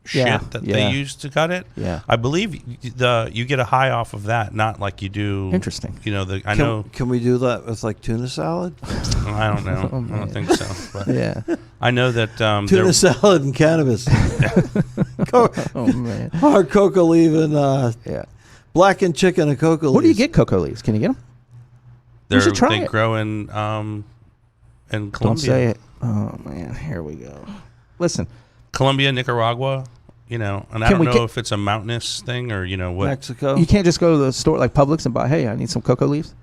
shit Yeah, that yeah. they use to cut it, Yeah. I believe you get a high off of that, not like you do. Interesting. I know. Can we do that with like tuna salad? I don't know. Oh, I man. don't think so. But Yeah. I know that Tuna salad and cannabis. Oh man. Hard coca leaf and Yeah. blackened chicken and coca leaves. Where do you get cocoa leaves? Can you get them? We should try they it. grow in Colombia. Don't say it. Oh man, here we go. Listen, Colombia, Nicaragua, and I Can don't we know get- if it's a mountainous thing or what. Mexico? you can't just go to the store like Publix and buy. Hey, I need some cocoa leaves.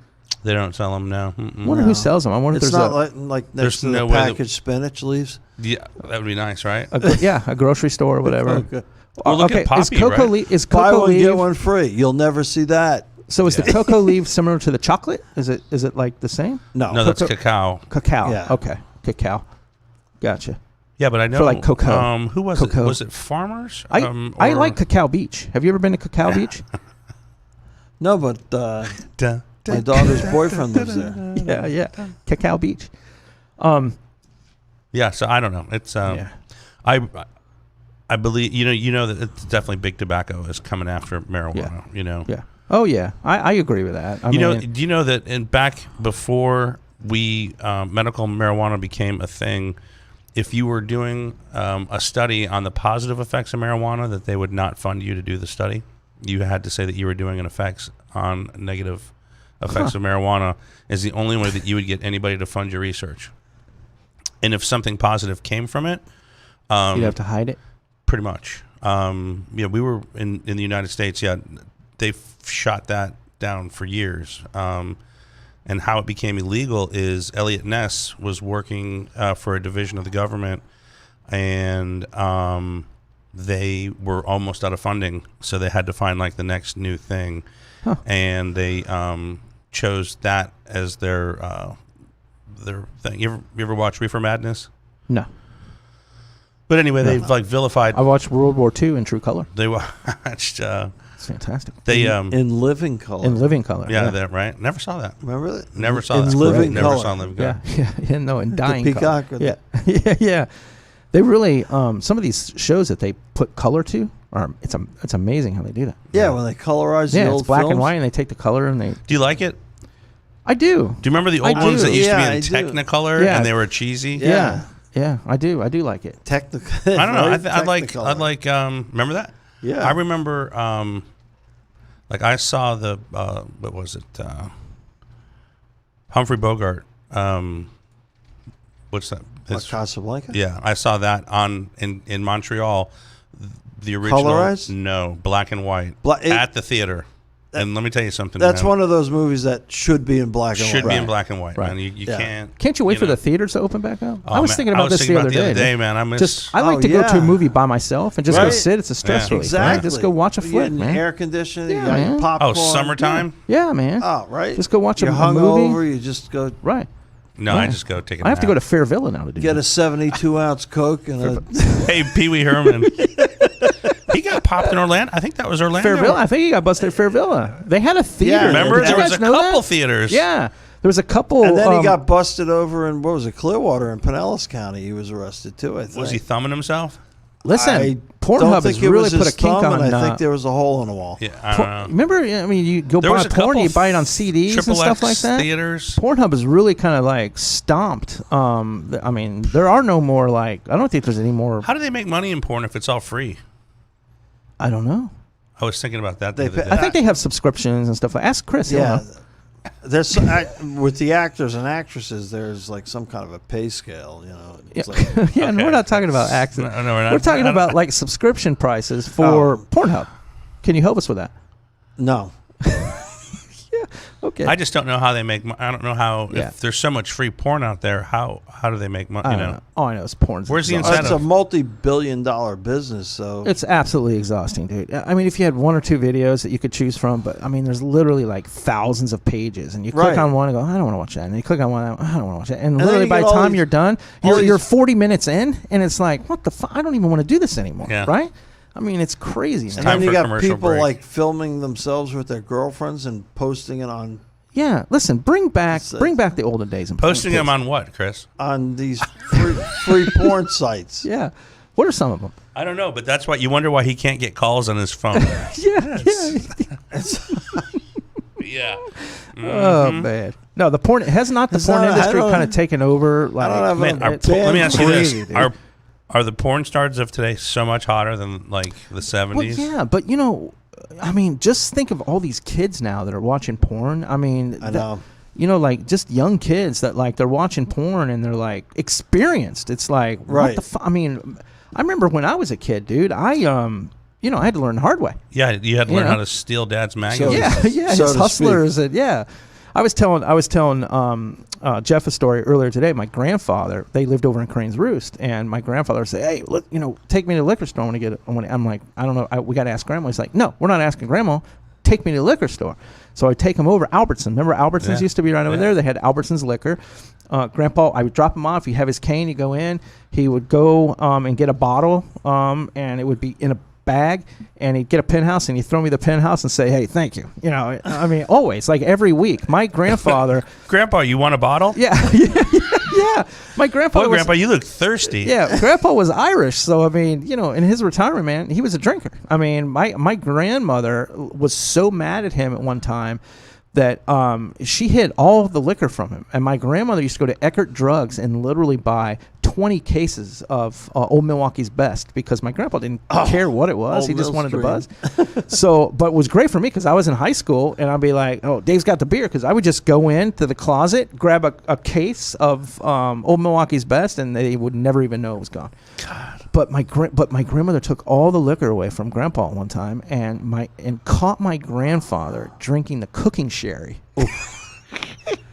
They don't sell them now. I wonder who sells them. I wonder It's if there's not like There's next to no the way that- packaged spinach leaves. Yeah, that would be nice, right? a grocery store or whatever. Okay. Well, look okay, at Poppy, is cocoa right? leaf? Is Buy cocoa one leaf? get one free. You'll never see that. So is the cocoa leaf similar to the chocolate? Is it like the same? No. No, that's Cocoa- cacao. Cacao. Yeah. Okay. Cacao. Gotcha. Yeah, but I know For like cocoa. Who was Cocoa. it? Was it Farmers? I or- like Cacao Beach. Have you ever been to Cacao Beach? No, but my daughter's boyfriend lives there. Yeah. Cacao Beach. Yeah, so I don't know. It's Yeah. I believe that it's definitely big tobacco is coming after marijuana. Yeah. Oh yeah. I agree with that. I mean, Do you know that back before medical marijuana became a thing, if you were doing a study on the positive effects of marijuana, that they would not fund you to do the study. You had to say that you were doing an effects on negative effects of marijuana is the only way that you would get anybody to fund your research. And if something positive came from it, you'd have to hide it. pretty much. We were in the United States. Yeah, they've shot that down for years. And how it became illegal is Elliot Ness was working for a division of the government, and they were almost out of funding, so they had to find like the next new thing, and they chose that as their thing. You ever watch Reefer Madness? No. But anyway, they've like vilified. I watched World War II in True Color. They watched. It's fantastic. They in living color. In living color. yeah, that right. Never saw that. Remember that? Never saw in that. living Never color. saw living Yeah, color. yeah, no, in dying peacock color. or Yeah, yeah, yeah. They really some of these shows that they put color to are it's amazing how they do that. Yeah, when they colorize the Yeah, old it's black films. and white, and they take the color and they. Do you like it? I do. Do you remember the old I ones do. that used Yeah, to be I in do. Technicolor Yeah. and they were cheesy? Yeah. Yeah, I do. I do like it. Technical. I don't know. right? I'd like. Technicolor. I'd like. Remember that? Yeah. I remember. Like I saw the what was it? Humphrey Bogart. What's that? Like Casablanca. Yeah, I saw that in Montreal. The original. Colorized? No, black and white It- at the theater. And let me tell you something. That's man. one of those movies that should be in black and Should white. be in black and white, Right. man. You Yeah. can't you wait for know. the theaters to open back up? Oh, I was man, thinking about this the other day. man. I miss. Just I like Oh, to go to a yeah. movie by myself and just go Right. sit. It's a stress Yeah. relief. Exactly. Right? Just go watch a You flick, get man. Air conditioning. Yeah, you got your man. popcorn. summertime? Yeah, man. Oh, right. Just go watch You're a hungover. movie. You just go Right. No, Yeah. I just go take a I have to go to nap. Fair Villa now to do get a that. 72-ounce Coke and a. Hey, Pee Wee Herman. He got popped in Orlando. I think that was Orlando. Fair Villa. I think he got busted at Fair Villa. They had a theater. Yeah, Remember, Did you there was guys a know couple that? theaters. Yeah, there was a couple. And then he got busted over in, what was it, Clearwater in Pinellas County. He was arrested too, I think. Was he thumbing himself? Listen, I Pornhub don't has think it really was put a his kink thumb, on. and I think there was a hole in the wall. Yeah, I don't know. Remember, I mean, you go There buy was a porn, couple you buy it on CDs and Triple stuff X like that. theaters. Pornhub is really kind of like stomped. I mean, there are no more like. I don't think there's any more. How do they make money in porn if it's all free? I don't know. I was thinking about that. They The other pay- day. I think they have subscriptions and stuff. Ask Chris. he'll Yeah. know. There's with the actors and actresses, there's like some kind of a pay scale, you know. It's Yeah, like, yeah, and Okay. we're not talking about accident. No, we're not. We're talking about like subscription prices for Oh. Pornhub. Can you help us with that? no. Okay. I just don't know how they make. I don't know how. Yeah. If there's so much free porn out there, how do they make money? I You don't know. know. All I know is porn's Where's the exhausting. incentive? It's a multi-billion-dollar business, so It's absolutely exhausting, dude. I mean, if you had one or two videos that you could choose from, but I mean, there's literally like thousands of pages, and you click Right. on one and go, I don't want to watch that, and you click on one, I don't want to watch that, and then literally you by get the all time these- you're done, all you're these- 40 minutes in, and it's like, what the fuck? I don't even want to do this anymore, Yeah. right? I mean, it's crazy. man. and time then you for a got commercial people break. like filming themselves with their girlfriends and posting it on Yeah, listen, bring back It's, the olden days and Posting please. them on what, Chris? these free porn sites. Yeah, what are some of them? I don't know, but that's why you wonder why he can't get calls on his phone. Yeah, yeah. Yeah. Oh man, no, the porn has not the It's porn not- I industry don't- kind of taken over. Like, don't have a- Man, It's let me ask you this: crazy, dude. Are the porn stars of today so much hotter than like the Well, 70s? yeah, but you know, I mean, just think of all these kids now that are watching porn. I mean, I know. you know, like just young kids that like they're watching porn and they're like experienced. It's like, what Right. the I mean, I remember when I was a kid, dude. I you know, I had to learn the hard way. Yeah, you had to You learn know? how to steal Dad's magazine. Yeah, yeah, so his to hustlers and yeah. I was telling Jeff a story earlier today. My grandfather, they lived over in Crane's Roost, and my grandfather would say, "Hey, look, you know, take me to the liquor store. I want to get it." I'm like, I don't know, we got to ask Grandma. He's like, "No, we're not asking Grandma. Take me to the liquor store." So I take him over Albertson. Remember Albertsons Yeah. used to be right over Yeah. there. They had Albertsons liquor. Grandpa, I would drop him off. He'd have his cane. He'd go in. He would go and get a bottle, and it would be in a bag, and he'd get a penthouse, and he'd throw me the penthouse and say, "Hey, thank you." You know, I mean, always, like every week. My grandfather, Grandpa, you want a bottle? yeah. My grandfather Boy, was, Grandpa, you look thirsty. yeah, Grandpa was Irish, so I mean, you know, in his retirement, man, he was a drinker. I mean, my grandmother was so mad at him at one time that she hid all the liquor from him, and my grandmother used to go to Eckert Drugs and literally buy 20 cases of Old Milwaukee's Best because my grandpa didn't care what it was. Old He just Mill wanted the Stream. buzz. So, but it was great for me because I was in high school, and I'd be like, "Oh, Dave's got the beer," because I would just go into the closet, grab a case of Old Milwaukee's Best, and they would never even know it was gone. God. But my grandmother took all the liquor away from Grandpa one time, and caught my grandfather drinking the cooking sherry.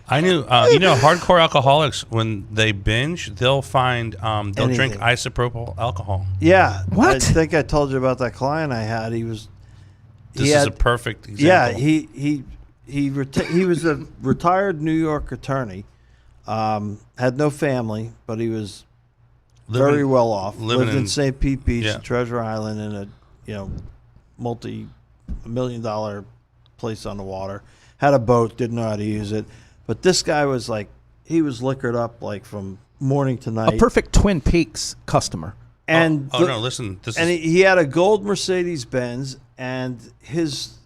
I knew, hardcore alcoholics, when they binge, they'll find, they'll drink Anything. isopropyl alcohol. Yeah. What? I think I told you about that client I had. This is a perfect example. Yeah, he was a retired New York attorney. Had no family, but he was very well off. Lived in St. Pete Beach, Yeah. Treasure Island, in a multi-million-dollar place on the water. Had a boat, didn't know how to use it. But this guy was he was liquored up from morning to night. A perfect Twin Peaks customer. And no, listen. he had a gold Mercedes Benz, and his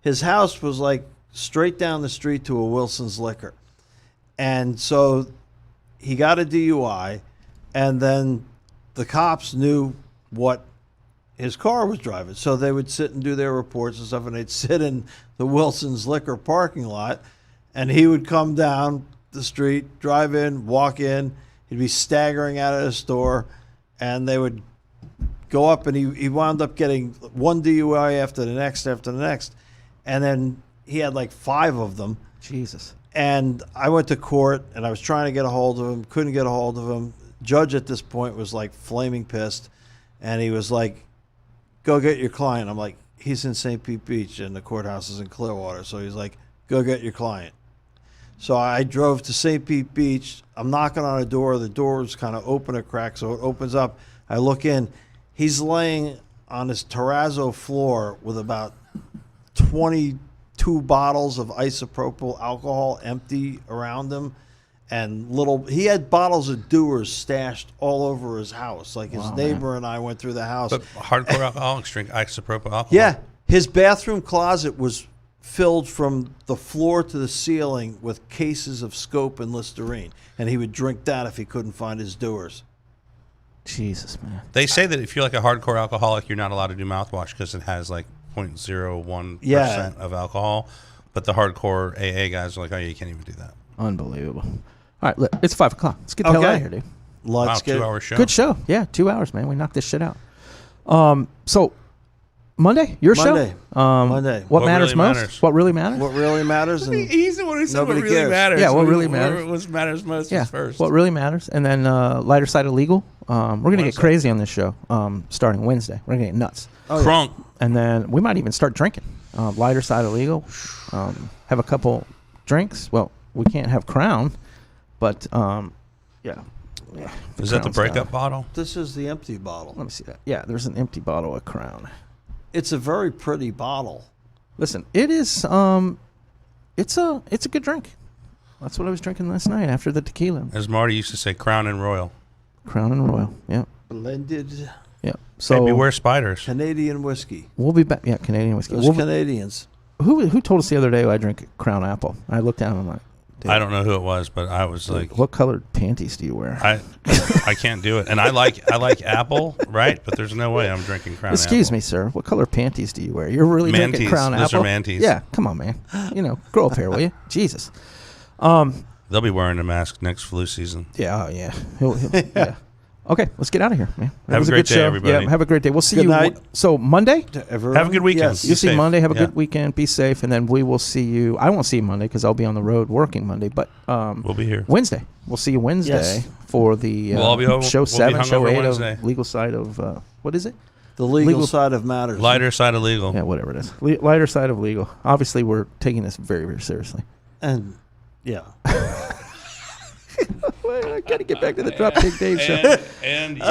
his house was straight down the street to a Wilson's Liquor, and so he got a DUI, and then the cops knew what his car was driving, so they would sit and do their reports and stuff, and they'd sit in the Wilson's Liquor parking lot, and he would come down the street, drive in, walk in, he'd be staggering out of the store. And they would go up, and he wound up getting one DUI after the next, and then he had 5 of them. Jesus. And I went to court, and I was trying to get a hold of him, couldn't get a hold of him. Judge at this point was flaming pissed, and he was like, "Go get your client." I'm like, "He's in St. Pete Beach, and the courthouse is in Clearwater." So he's like, "Go get your client." So I drove to St. Pete Beach. I'm knocking on a door. The door is kind of open a crack, so it opens up. I look in. He's laying on his terrazzo floor with about 22 bottles of isopropyl alcohol empty around him. And he had bottles of Dewar's stashed all over his house. His neighbor and I went through the house. But hardcore alcoholics drink isopropyl alcohol. Yeah. His bathroom closet was filled from the floor to the ceiling with cases of Scope and Listerine, and he would drink that if he couldn't find his Dewar's. Jesus, man. They say that if you're a hardcore alcoholic, you're not allowed to do mouthwash because it has 0.01% of alcohol. But the hardcore AA guys are like, "Oh, yeah, you can't even do that." Unbelievable. All right, look, it's 5 o'clock. Let's get the hell out of here, dude. Let's Wow, 2-hour show. Good show. Yeah, 2 hours, man. We knocked this shit out. So Monday, your Monday. show. Monday. What What matters really most? matters? What really matters? What really matters? And He's the one who said Nobody what really cares. matters. Yeah, what really matters. What matters most Yeah, is first. what really matters. And then lighter side of legal. We're gonna get Wednesday. crazy on this show. Starting Wednesday, we're gonna get nuts. Crunk. And then we might even start drinking. Lighter side of legal. Have a couple drinks. Well, we can't have Crown, but yeah. Is that the Crown's breakup down. bottle? this is the empty bottle. Let me see that. Yeah, there's an empty bottle of Crown. It's a very pretty bottle. Listen, it is. It's a good drink. That's what I was drinking last night after the tequila. As Marty used to say, Crown and Royal. Crown and Royal. Yeah, Blended yeah. So Hey, beware spiders. Canadian whiskey. we'll be back. Yeah, Canadian whiskey. Those Canadians. Who told us the other day I drink Crown Apple? I looked down and I'm like, dude, I don't know who it was, but I was like, what colored panties do you wear? I can't do it. And I like apple, right? But there's no way I'm drinking Crown Excuse Apple. me, sir. What color panties do you wear? You're really drinking Mantees. Crown Those Apple? are Mantees. Yeah, come on, man. Grow up here, will you? Jesus. They'll be wearing a mask next flu season. Yeah, oh, yeah. He'll, yeah. Okay, let's get out of here, man. That Have was a a great good day, show. everybody. Yeah, have a great day. We'll see Good you. night. So Monday, Everyone? Have a good weekend. Yes. you Be see safe. Monday. Have a Yeah. good weekend. Be safe, and then we will see you. I won't see you Monday because I'll be on the road working Monday. But We'll be here. Wednesday, we'll see you Wednesday Yes. for the We'll all be home- show we'll be 7, show hungover 8 Wednesday. of legal side of what is it? The legal Legal- side of matters. Lighter side of legal. Yeah, whatever it is. Lighter side of legal. Obviously, we're taking this very, very seriously. And yeah. I got to get back to the Drop Kick Dave show. And